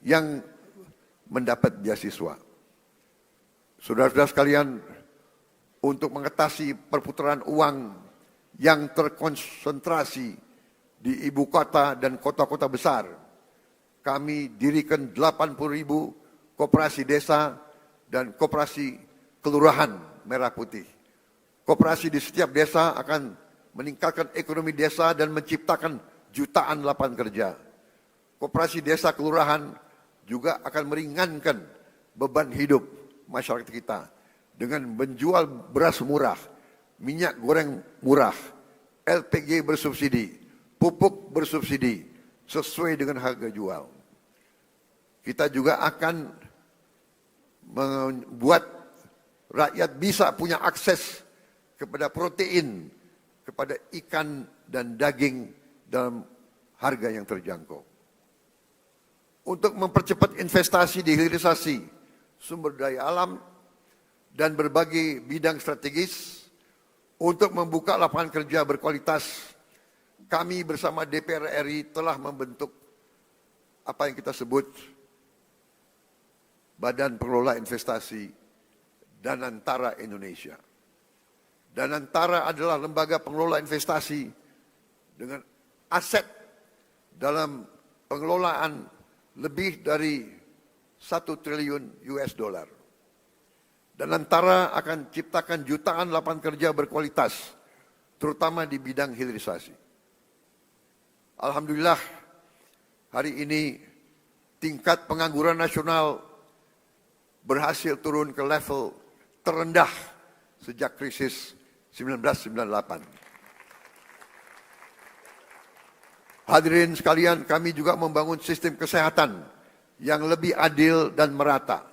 yang mendapat beasiswa. Saudara-saudara sekalian, untuk mengatasi perputaran uang yang terkonsentrasi di ibu kota dan kota-kota besar, kami dirikan 80.000 koperasi desa dan koperasi kelurahan merah putih. Koperasi di setiap desa akan meningkatkan ekonomi desa dan menciptakan jutaan lapangan kerja. Koperasi desa kelurahan juga akan meringankan beban hidup masyarakat kita dengan menjual beras murah, minyak goreng murah, LPG bersubsidi, pupuk bersubsidi sesuai dengan harga jual. Kita juga akan membuat rakyat bisa punya akses kepada protein, kepada ikan dan daging dalam harga yang terjangkau. Untuk mempercepat investasi di hilirisasi sumber daya alam dan berbagai bidang strategis, untuk membuka lapangan kerja berkualitas, kami bersama DPR RI telah membentuk apa yang kita sebut Badan Pengelola Investasi Danantara Indonesia. Danantara adalah lembaga pengelola investasi dengan aset dalam pengelolaan lebih dari 1 triliun US dollar. Danantara akan ciptakan jutaan lapangan kerja berkualitas, terutama di bidang hilirisasi. Alhamdulillah, hari ini tingkat pengangguran nasional berhasil turun ke level terendah sejak krisis 1998. Hadirin sekalian, kami juga membangun sistem kesehatan yang lebih adil dan merata.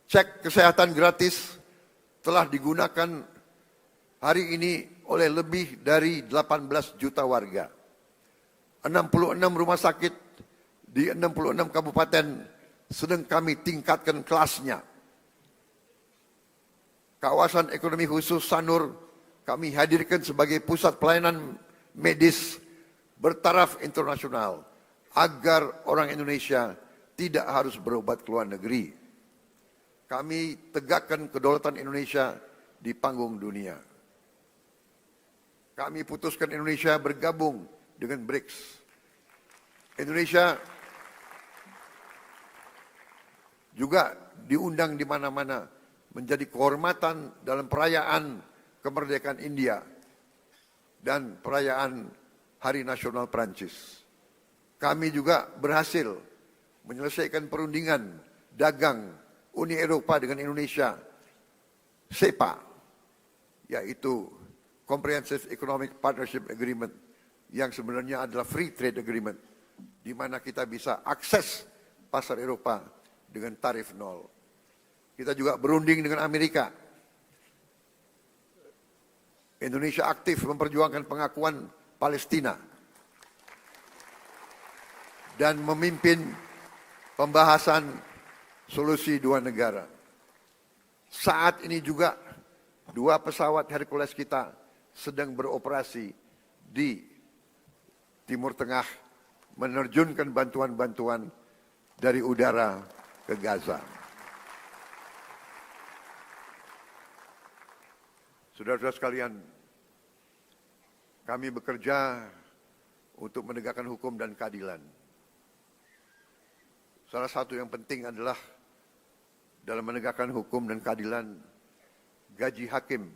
Cek kesehatan gratis telah digunakan hari ini oleh lebih dari 18 juta warga. 66 rumah sakit di 66 kabupaten sedang kami tingkatkan kelasnya. Kawasan ekonomi khusus Sanur kami hadirkan sebagai pusat pelayanan medis bertaraf internasional agar orang Indonesia tidak harus berobat ke luar negeri. Kami tegakkan kedaulatan Indonesia di panggung dunia. Kami putuskan Indonesia bergabung dengan BRICS. Indonesia juga diundang di mana-mana menjadi kehormatan dalam perayaan kemerdekaan India dan perayaan Hari Nasional Prancis. Kami juga berhasil menyelesaikan perundingan dagang Uni Eropa dengan Indonesia, CEPA, yaitu Comprehensive Economic Partnership Agreement, yang sebenarnya adalah Free Trade Agreement, di mana kita bisa akses pasar Eropa dengan tarif nol. Kita juga berunding dengan Amerika. Indonesia aktif memperjuangkan pengakuan Palestina dan memimpin pembahasan solusi dua negara. Saat ini juga 2 pesawat Hercules kita sedang beroperasi di Timur Tengah menerjunkan bantuan-bantuan dari udara ke Gaza. Saudara-saudara sekalian, kami bekerja untuk menegakkan hukum dan keadilan. Salah satu yang penting adalah dalam menegakkan hukum dan keadilan, gaji hakim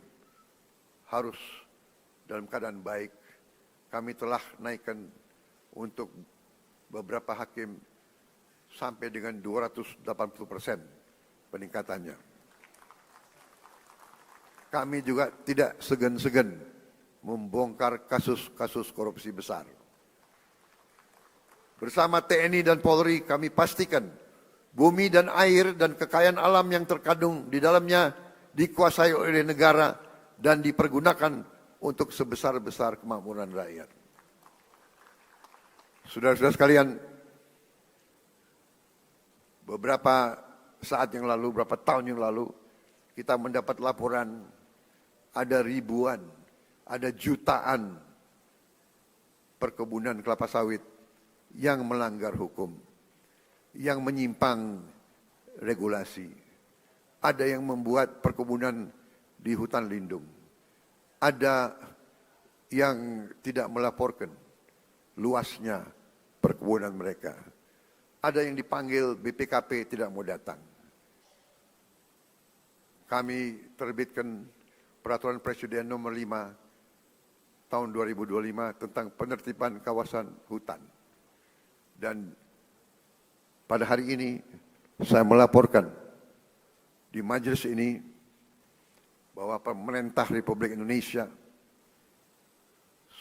harus dalam keadaan baik. Kami telah naikkan untuk beberapa hakim sampai dengan 280% peningkatannya. Kami juga tidak segan-segan membongkar kasus-kasus korupsi besar. Bersama TNI dan Polri kami pastikan bumi dan air dan kekayaan alam yang terkandung di dalamnya dikuasai oleh negara dan dipergunakan untuk sebesar-besar kemakmuran rakyat. Saudara-saudara sekalian, beberapa saat yang lalu, beberapa tahun yang lalu, kita mendapat laporan ada ribuan, ada jutaan perkebunan kelapa sawit yang melanggar hukum, yang menyimpang regulasi. Ada yang membuat perkebunan di hutan lindung. Ada yang tidak melaporkan luasnya perkebunan mereka. Ada yang dipanggil BPKP tidak mau datang. Kami terbitkan Peraturan Presiden Nomor 5 Tahun 2025 tentang penertiban kawasan hutan. Dan pada hari ini saya melaporkan di majelis ini bahwa pemerintah Republik Indonesia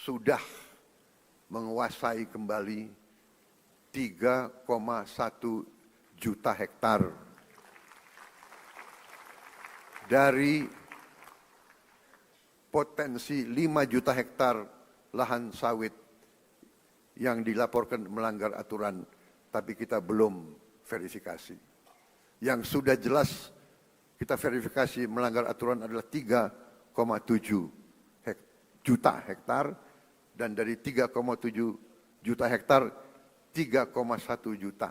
sudah menguasai kembali 3,1 juta hektar dari potensi 5 juta hektar lahan sawit yang dilaporkan melanggar aturan, tapi kita belum verifikasi. Yang sudah jelas kita verifikasi melanggar aturan adalah 3,7 juta hektar, dan dari 3,7 juta hektar, 3,1 juta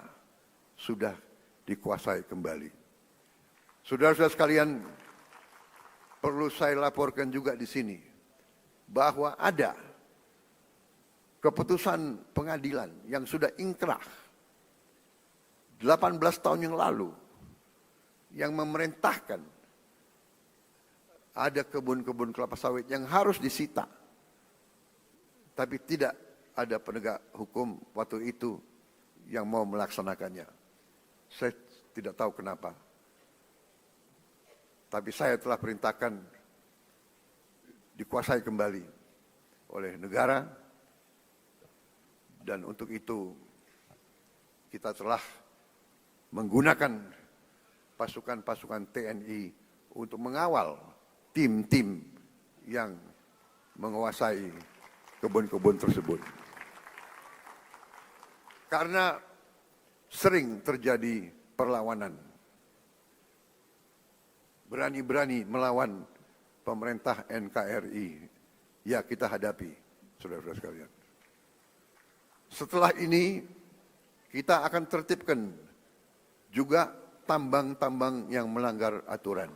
sudah dikuasai kembali. Saudara-saudara sekalian, perlu saya laporkan juga di sini bahwa ada keputusan pengadilan yang sudah ingkrah 18 tahun yang lalu yang memerintahkan ada kebun-kebun kelapa sawit yang harus disita, tapi tidak ada penegak hukum waktu itu yang mau melaksanakannya. Saya tidak tahu kenapa. Tapi saya telah perintahkan dikuasai kembali oleh negara, dan untuk itu kita telah menggunakan pasukan-pasukan TNI untuk mengawal tim-tim yang menguasai kebun-kebun tersebut. Karena sering terjadi perlawanan, berani-berani melawan pemerintah NKRI, ya kita hadapi, saudara-saudara sekalian. Setelah ini kita akan tertibkan juga tambang-tambang yang melanggar aturan.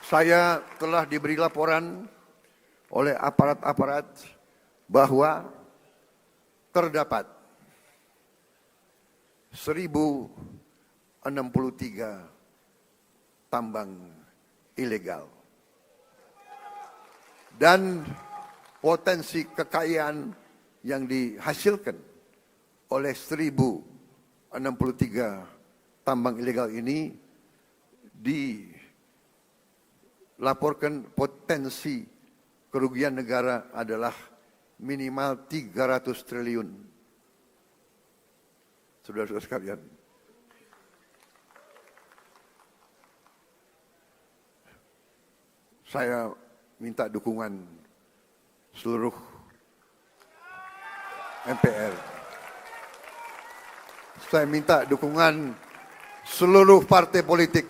Saya telah diberi laporan oleh aparat-aparat bahwa terdapat 1.063 tambang ilegal. Dan potensi kekayaan yang dihasilkan oleh 1.063 tambang ilegal ini dilaporkan potensi kerugian negara adalah minimal 300 triliun. Saudara-saudara sekalian, saya minta dukungan seluruh MPR. Saya minta dukungan seluruh partai politik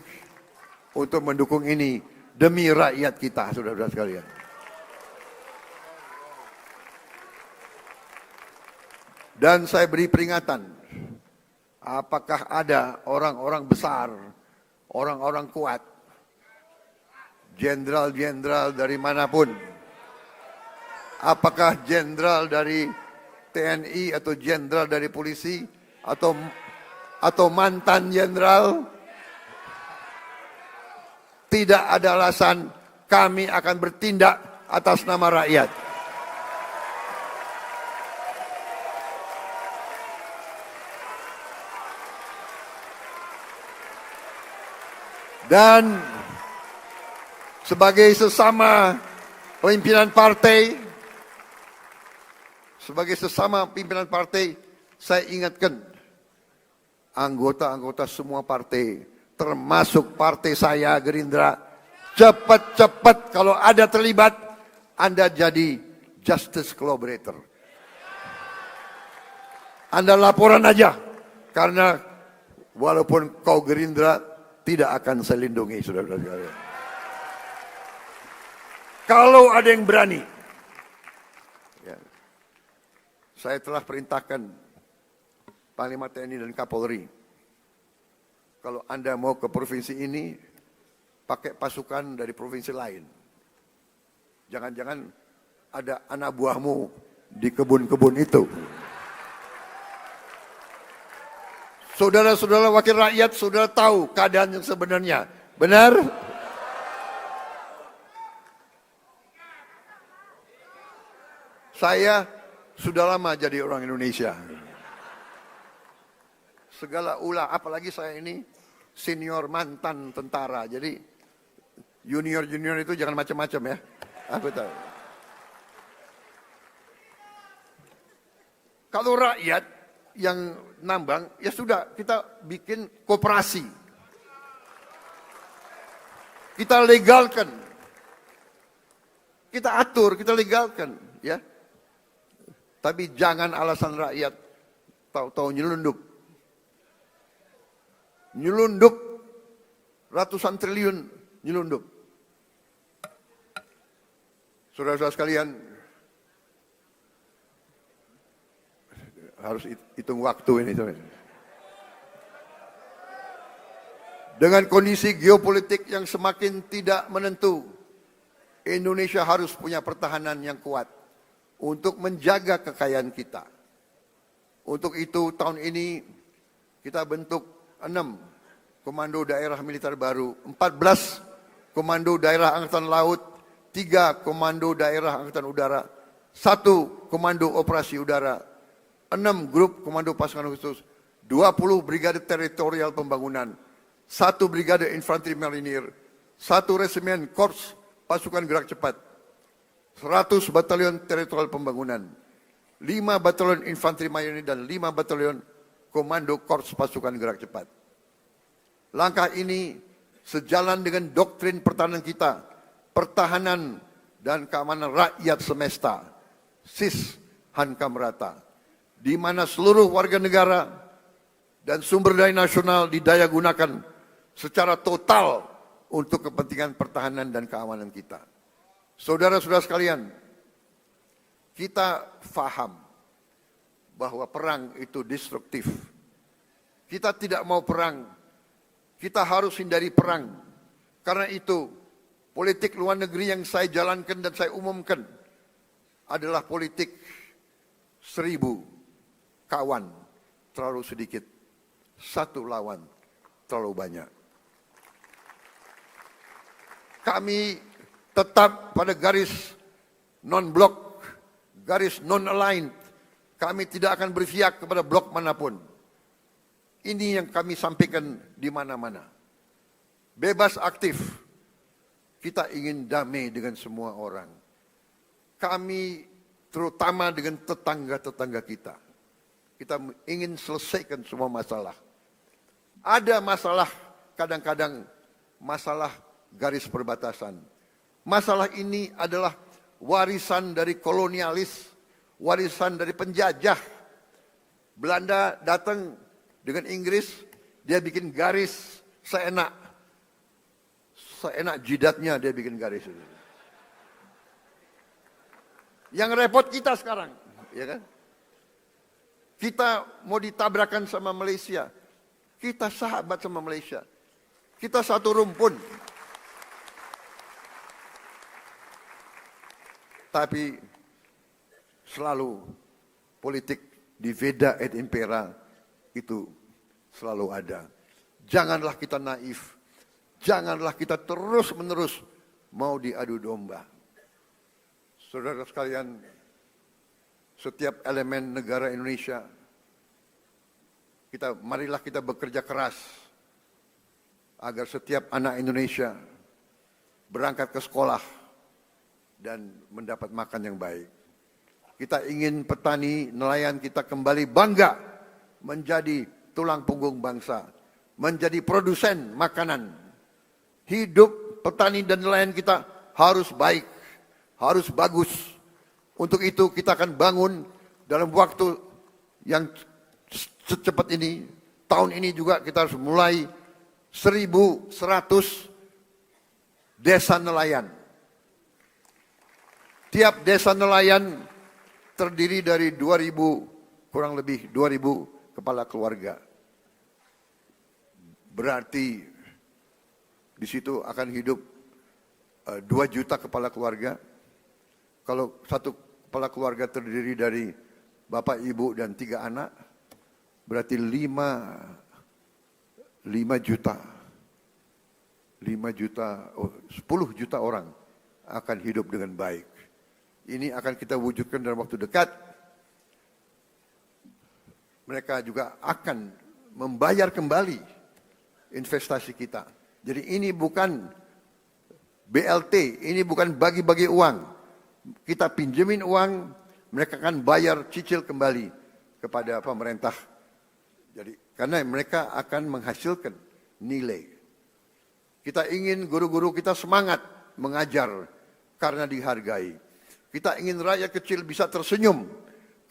untuk mendukung ini demi rakyat kita, saudara-saudara sekalian. Dan saya beri peringatan, apakah ada orang-orang besar, orang-orang kuat, jenderal-jenderal dari manapun, apakah jenderal dari TNI atau jenderal dari polisi atau mantan jenderal, tidak ada alasan kami akan bertindak atas nama rakyat. Dan sebagai sesama pimpinan partai, saya ingatkan anggota-anggota semua partai, termasuk partai saya Gerindra, cepat-cepat kalau ada terlibat, Anda jadi justice collaborator. Anda laporan aja, karena walaupun kau Gerindra, tidak akan saya lindungi, saudara-saudara sekalian. Kalau ada yang berani, ya, saya telah perintahkan Panglima TNI dan Kapolri, kalau Anda mau ke provinsi ini, pakai pasukan dari provinsi lain. Jangan-jangan ada anak buahmu di kebun-kebun itu. Saudara-saudara wakil rakyat, saudara tahu keadaan yang sebenarnya. Benar? Saya sudah lama jadi orang Indonesia. Segala ulah, apalagi saya ini senior mantan tentara. Jadi junior-junior itu jangan macam-macam ya. Aku tahu. Kalau rakyat yang nambang, ya sudah, kita bikin koperasi. Kita legalkan. Kita atur, kita legalkan, ya. Tapi jangan alasan rakyat tahu-tahu nyelundup. Nyelundup ratusan triliun nyelundup. Saudara-saudara sekalian, harus hitung waktu ini. Dengan kondisi geopolitik yang semakin tidak menentu, Indonesia harus punya pertahanan yang kuat untuk menjaga kekayaan kita. Untuk itu tahun ini kita bentuk 6 komando daerah militer baru, 14 komando daerah angkatan laut, 3 komando daerah angkatan udara, 1 komando operasi udara, 6 grup komando pasukan khusus, 20 brigade teritorial pembangunan, 1 brigade infanteri marinir, 1 resimen korps pasukan gerak cepat, 100 batalion teritorial pembangunan, 5 batalion infanteri marinir dan 5 batalion komando korps pasukan gerak cepat. Langkah ini sejalan dengan doktrin pertahanan kita, pertahanan dan keamanan rakyat semesta, SIS Hankam Rata, di mana seluruh warga negara dan sumber daya nasional didaya gunakan secara total untuk kepentingan pertahanan dan keamanan kita. Saudara-saudara sekalian, kita faham bahwa perang itu destruktif. Kita tidak mau perang, kita harus hindari perang. Karena itu, politik luar negeri yang saya jalankan dan saya umumkan adalah politik 1000 kawan terlalu sedikit, 1 lawan terlalu banyak. Kami tetap pada garis non-blok, garis non-aligned. Kami tidak akan berpihak kepada blok manapun. Ini yang kami sampaikan di mana-mana. Bebas aktif. Kita ingin damai dengan semua orang. Kami terutama dengan tetangga-tetangga kita. Kita ingin selesaikan semua masalah. Ada masalah, kadang-kadang masalah garis perbatasan. Masalah ini adalah warisan dari kolonialis, warisan dari penjajah. Belanda datang dengan Inggris, dia bikin garis seenak jidatnya dia bikin garis. Yang repot kita sekarang, ya kan? Kita mau ditabrakan sama Malaysia. Kita sahabat sama Malaysia. Kita satu rumpun. Tapi selalu politik divida et impera itu selalu ada. Janganlah kita naif. Janganlah kita terus-menerus mau diadu domba. Saudara sekalian, setiap elemen negara Indonesia, marilah kita bekerja keras agar setiap anak Indonesia berangkat ke sekolah dan mendapat makan yang baik. Kita ingin petani, nelayan kita kembali bangga menjadi tulang punggung bangsa, menjadi produsen makanan. Hidup petani dan nelayan kita harus baik, harus bagus. Untuk itu kita akan bangun dalam waktu yang secepat ini. Tahun ini juga kita harus mulai 1.100 desa nelayan. Tiap desa nelayan terdiri dari 2.000, kurang lebih 2.000 kepala keluarga. Berarti di situ akan hidup 2 juta kepala keluarga. Kalau satu kepala keluarga terdiri dari bapak, ibu, dan 3 anak, berarti 5 juta. 10 juta orang akan hidup dengan baik. Ini akan kita wujudkan dalam waktu dekat. Mereka juga akan membayar kembali investasi kita. Jadi ini bukan BLT, ini bukan bagi-bagi uang. Kita pinjemin uang, mereka akan bayar cicil kembali kepada pemerintah. Jadi karena mereka akan menghasilkan nilai. Kita ingin guru-guru kita semangat mengajar karena dihargai. Kita ingin rakyat kecil bisa tersenyum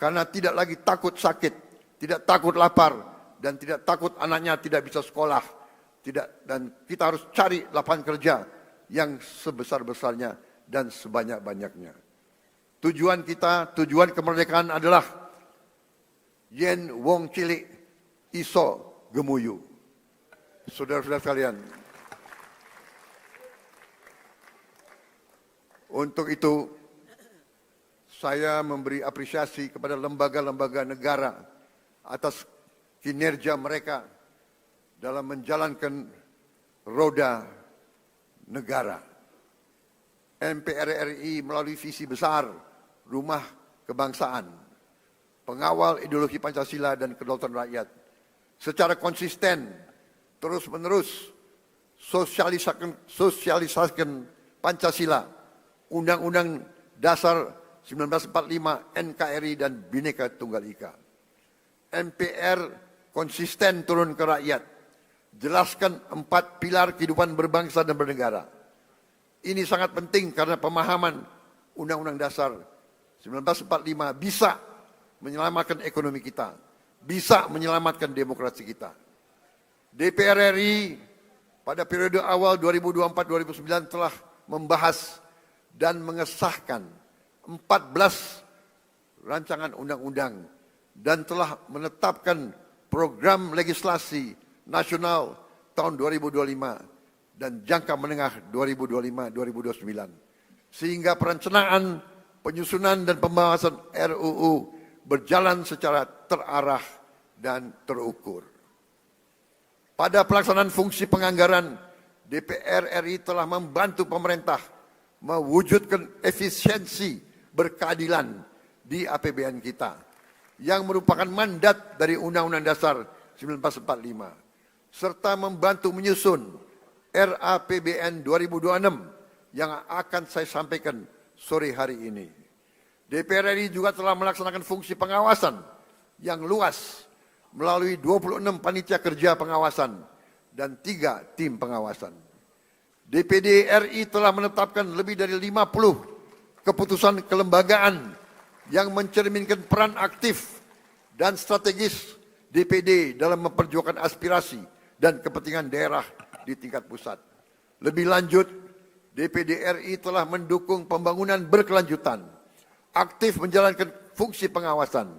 karena tidak lagi takut sakit, tidak takut lapar, dan tidak takut anaknya tidak bisa sekolah. Dan kita harus cari lapangan kerja yang sebesar-besarnya dan sebanyak-banyaknya. Tujuan kita, tujuan kemerdekaan adalah yen wong cilik iso gemuyu. Saudara-saudara sekalian, untuk itu saya memberi apresiasi kepada lembaga-lembaga negara atas kinerja mereka dalam menjalankan roda negara. MPR RI melalui visi besar Rumah Kebangsaan, pengawal ideologi Pancasila dan kedaulatan rakyat, secara konsisten terus-menerus sosialisasikan Pancasila, Undang-Undang Dasar 1945, NKRI, dan Bhinneka Tunggal Ika. MPR konsisten turun ke rakyat, jelaskan 4 pilar kehidupan berbangsa dan bernegara. Ini sangat penting karena pemahaman Undang-Undang Dasar 1945 bisa menyelamatkan ekonomi kita, bisa menyelamatkan demokrasi kita. DPR RI pada periode awal 2024-2009 telah membahas dan mengesahkan 14 rancangan undang-undang dan telah menetapkan program legislasi nasional tahun 2025 dan jangka menengah 2025-2029. Sehingga perencanaan, penyusunan dan pembahasan RUU berjalan secara terarah dan terukur. Pada pelaksanaan fungsi penganggaran, DPR RI telah membantu pemerintah mewujudkan efisiensi berkeadilan di APBN kita yang merupakan mandat dari Undang-Undang Dasar 1945 serta membantu menyusun RAPBN 2026 yang akan saya sampaikan sore hari ini. DPR RI juga telah melaksanakan fungsi pengawasan yang luas melalui 26 panitia kerja pengawasan dan 3 tim pengawasan. DPD RI telah menetapkan lebih dari 50 keputusan kelembagaan yang mencerminkan peran aktif dan strategis DPD dalam memperjuangkan aspirasi dan kepentingan daerah di tingkat pusat. Lebih lanjut, DPD RI telah mendukung pembangunan berkelanjutan, aktif menjalankan fungsi pengawasan,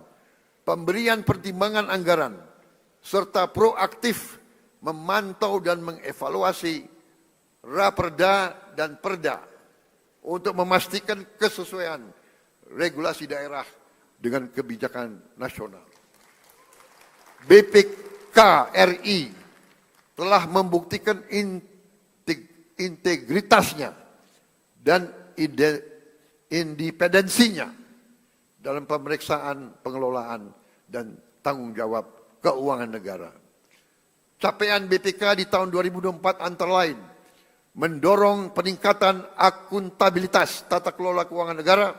pemberian pertimbangan anggaran, serta proaktif memantau dan mengevaluasi Raperda dan Perda untuk memastikan kesesuaian regulasi daerah dengan kebijakan nasional. BPK RI telah membuktikan integritasnya dan independensinya dalam pemeriksaan pengelolaan dan tanggung jawab keuangan negara. Capaian BPK di tahun 2024 antara lain mendorong peningkatan akuntabilitas tata kelola keuangan negara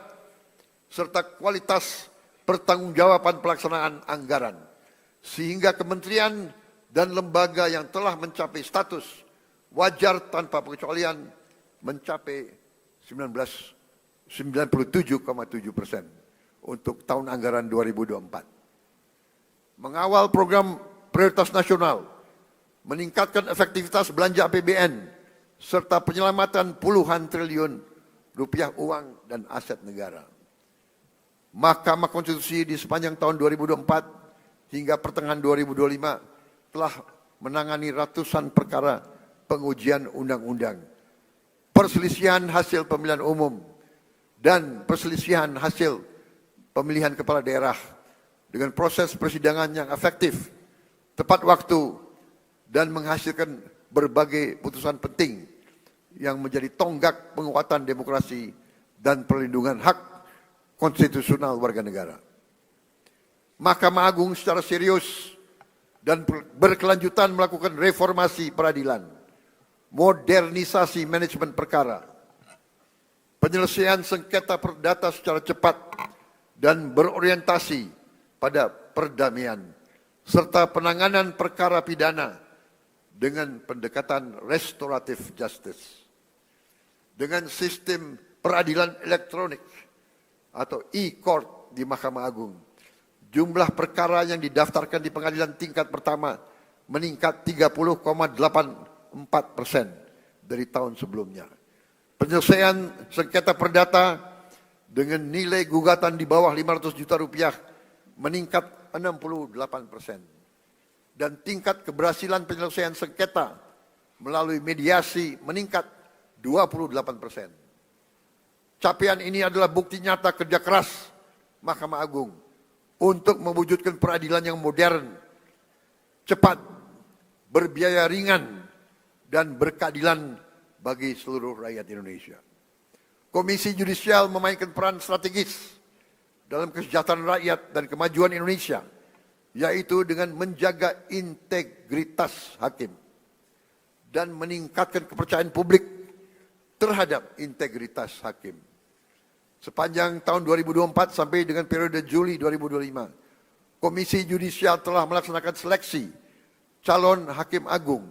serta kualitas pertanggungjawaban pelaksanaan anggaran, sehingga kementerian dan lembaga yang telah mencapai status wajar tanpa pengecualian mencapai 97,7% untuk tahun anggaran 2024. Mengawal program prioritas nasional, meningkatkan efektivitas belanja APBN, serta penyelamatan puluhan triliun rupiah uang dan aset negara. Mahkamah Konstitusi di sepanjang tahun 2024 hingga pertengahan 2025 telah menangani ratusan perkara pengujian undang-undang, perselisihan hasil pemilihan umum, dan perselisihan hasil pemilihan kepala daerah dengan proses persidangan yang efektif, tepat waktu, dan menghasilkan berbagai putusan penting yang menjadi tonggak penguatan demokrasi dan perlindungan hak konstitusional warga negara. Mahkamah Agung secara serius dan berkelanjutan melakukan reformasi peradilan, modernisasi manajemen perkara, penyelesaian sengketa perdata secara cepat dan berorientasi pada perdamaian, serta penanganan perkara pidana dengan pendekatan restoratif justice. Dengan sistem peradilan elektronik atau e-court di Mahkamah Agung, jumlah perkara yang didaftarkan di pengadilan tingkat pertama meningkat 30,84% dari tahun sebelumnya. Penyelesaian sengketa perdata dengan nilai gugatan di bawah 500 juta rupiah meningkat 68%. Dan tingkat keberhasilan penyelesaian sengketa melalui mediasi meningkat 28%. Capaian ini adalah bukti nyata kerja keras Mahkamah Agung untuk mewujudkan peradilan yang modern, cepat, berbiaya ringan, dan berkeadilan bagi seluruh rakyat Indonesia. Komisi Yudisial memainkan peran strategis dalam kesejahteraan rakyat dan kemajuan Indonesia, yaitu dengan menjaga integritas hakim dan meningkatkan kepercayaan publik terhadap integritas hakim. Sepanjang tahun 2024 sampai dengan periode Juli 2025, Komisi Yudisial telah melaksanakan seleksi calon hakim agung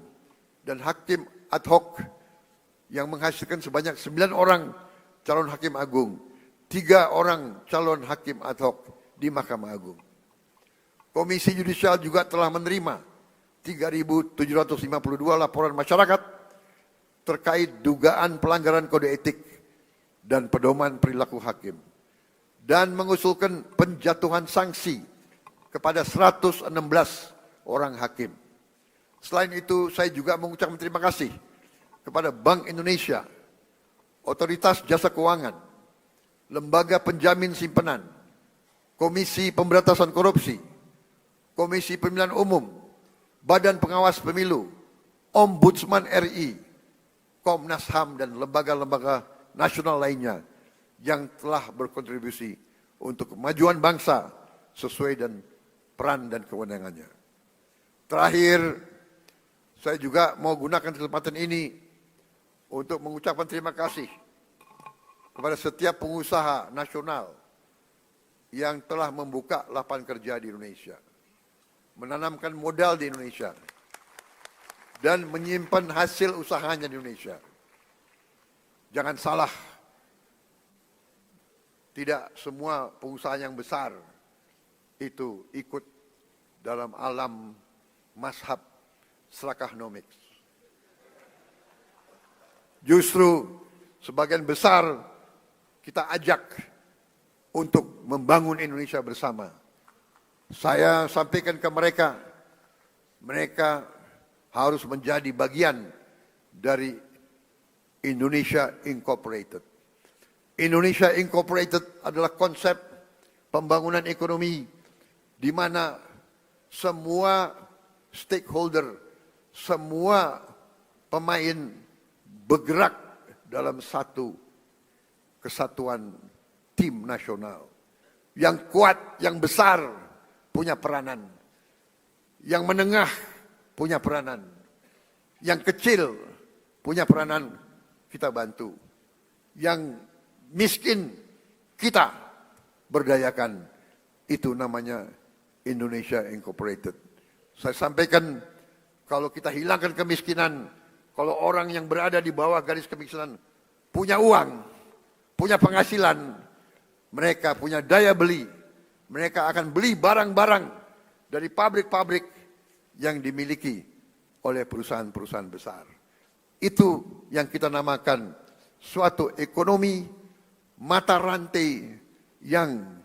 dan hakim ad hoc yang menghasilkan sebanyak 9 orang calon hakim agung, 3 orang calon hakim ad hoc di Mahkamah Agung. Komisi Yudisial juga telah menerima 3.752 laporan masyarakat terkait dugaan pelanggaran kode etik dan pedoman perilaku hakim, dan mengusulkan penjatuhan sanksi kepada 116 orang hakim. Selain itu, saya juga mengucapkan terima kasih kepada Bank Indonesia, Otoritas Jasa Keuangan, Lembaga Penjamin Simpanan, Komisi Pemberantasan Korupsi, Komisi Pemilihan Umum, Badan Pengawas Pemilu, Ombudsman RI, Komnas HAM, dan lembaga-lembaga nasional lainnya yang telah berkontribusi untuk kemajuan bangsa sesuai dengan peran dan kewenangannya. Terakhir, saya juga mau gunakan kesempatan ini untuk mengucapkan terima kasih kepada setiap pengusaha nasional yang telah membuka lapangan kerja di Indonesia, menanamkan modal di Indonesia, dan menyimpan hasil usahanya di Indonesia. Jangan salah, tidak semua pengusaha yang besar itu ikut dalam alam mazhab Srakahnomics. Justru sebagian besar kita ajak untuk membangun Indonesia bersama Saya sampaikan ke mereka, mereka harus menjadi bagian dari Indonesia Incorporated. Indonesia Incorporated adalah konsep pembangunan ekonomi di mana semua stakeholder, semua pemain bergerak dalam satu kesatuan tim nasional. Yang kuat, yang besar punya peranan. Yang menengah punya peranan. Yang kecil punya peranan, kita bantu. Yang miskin kita berdayakan. Itu namanya Indonesia Incorporated. Saya sampaikan, kalau kita hilangkan kemiskinan, kalau orang yang berada di bawah garis kemiskinan punya uang, punya penghasilan, mereka punya daya beli, mereka akan beli barang-barang dari pabrik-pabrik yang dimiliki oleh perusahaan-perusahaan besar. Itu yang kita namakan suatu ekonomi mata rantai yang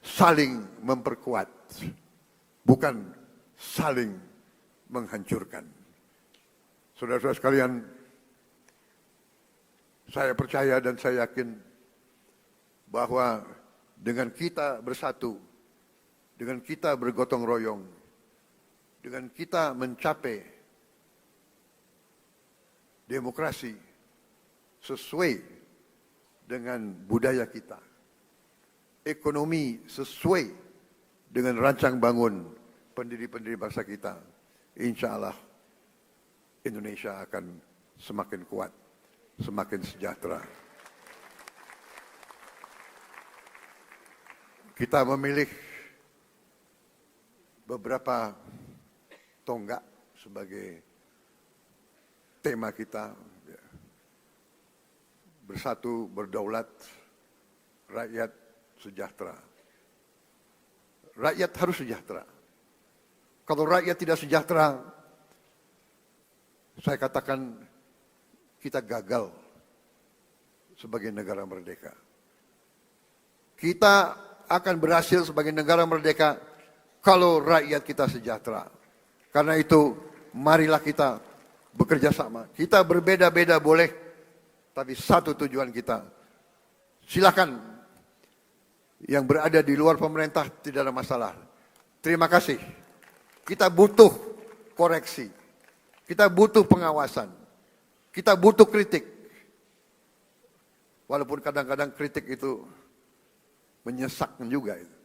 saling memperkuat, bukan saling menghancurkan. Saudara-saudara sekalian, saya percaya dan saya yakin bahwa dengan kita bersatu, dengan kita bergotong royong, dengan kita mencapai demokrasi sesuai dengan budaya kita, ekonomi sesuai dengan rancang bangun pendiri-pendiri bangsa kita, insya Allah Indonesia akan semakin kuat, semakin sejahtera. Kita memilih beberapa tonggak sebagai tema kita. Bersatu, berdaulat, rakyat sejahtera. Rakyat harus sejahtera. Kalau rakyat tidak sejahtera, saya katakan kita gagal sebagai negara merdeka. Kita akan berhasil sebagai negara merdeka kalau rakyat kita sejahtera. Karena itu, marilah kita bekerja sama. Kita berbeda-beda boleh, tapi satu tujuan kita. Silakan yang berada di luar pemerintah tidak ada masalah. Terima kasih. Kita butuh koreksi. Kita butuh pengawasan. Kita butuh kritik. Walaupun kadang-kadang kritik itu menyesakkan juga itu.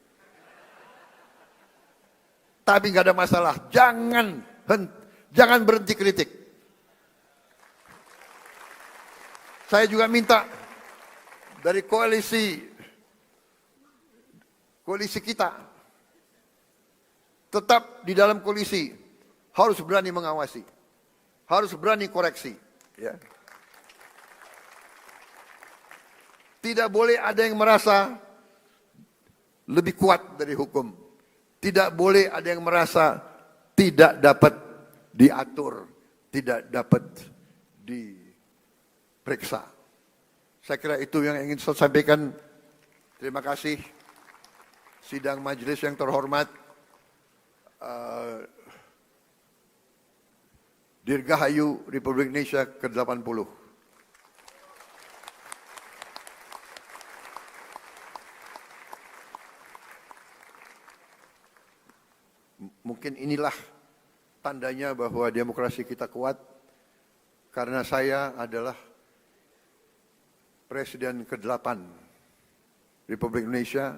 Tapi nggak ada masalah. Jangan berhenti kritik. Saya juga minta dari koalisi kita tetap di dalam koalisi harus berani mengawasi, harus berani koreksi. Ya. Tidak boleh ada yang merasa lebih kuat dari hukum. Tidak boleh ada yang merasa tidak dapat diatur, tidak dapat diperiksa. Saya kira itu yang ingin saya sampaikan. Terima kasih. Sidang majelis yang terhormat, Dirgahayu Republik Indonesia ke-80. Mungkin inilah tandanya bahwa demokrasi kita kuat, karena saya adalah Presiden ke-8 Republik Indonesia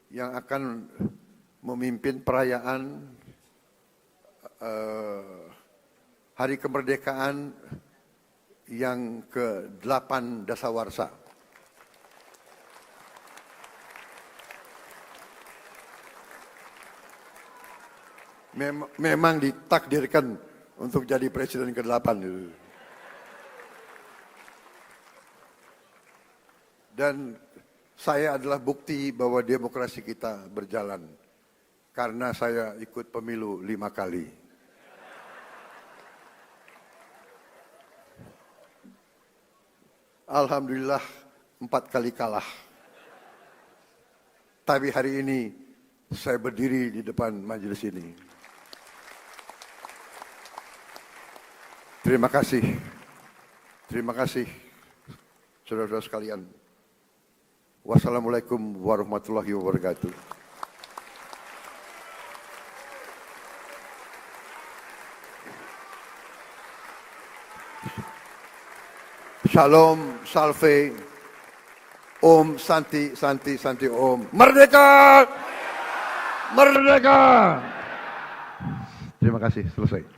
yang akan memimpin perayaan Hari Kemerdekaan yang ke-8 dasawarsa. Memang ditakdirkan untuk jadi presiden ke-8. Dan saya adalah bukti bahwa demokrasi kita berjalan. Karena saya ikut pemilu 5 kali. Alhamdulillah 4 kali kalah. Tapi hari ini saya berdiri di depan majelis ini. Terima kasih. Terima kasih, saudara-saudara sekalian. Wassalamualaikum warahmatullahi wabarakatuh. Shalom, salve, Om, Santi, Santi, Santi, Om. Merdeka! Merdeka! Terima kasih, selesai.